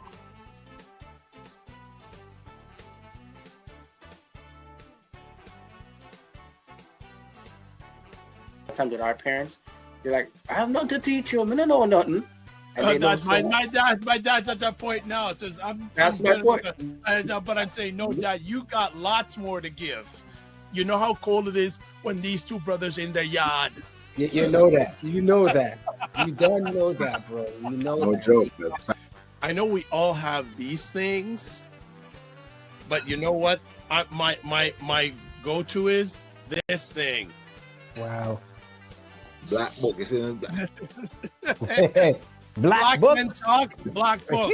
Time with our parents, they're like, I have nothing to teach you. I don't know nothing. My dad's at that point now. It says, That's my point. But I'm saying, no, Dad, you got lots more to give. You know how cold it is when these two brothers in their yard. You know that. You know that. You don't know that, bro. You know No that. joke. I know we all have these things, but you know what? My go-to is this thing. Wow. Black book is in the Black book. Men Talk, Black Book.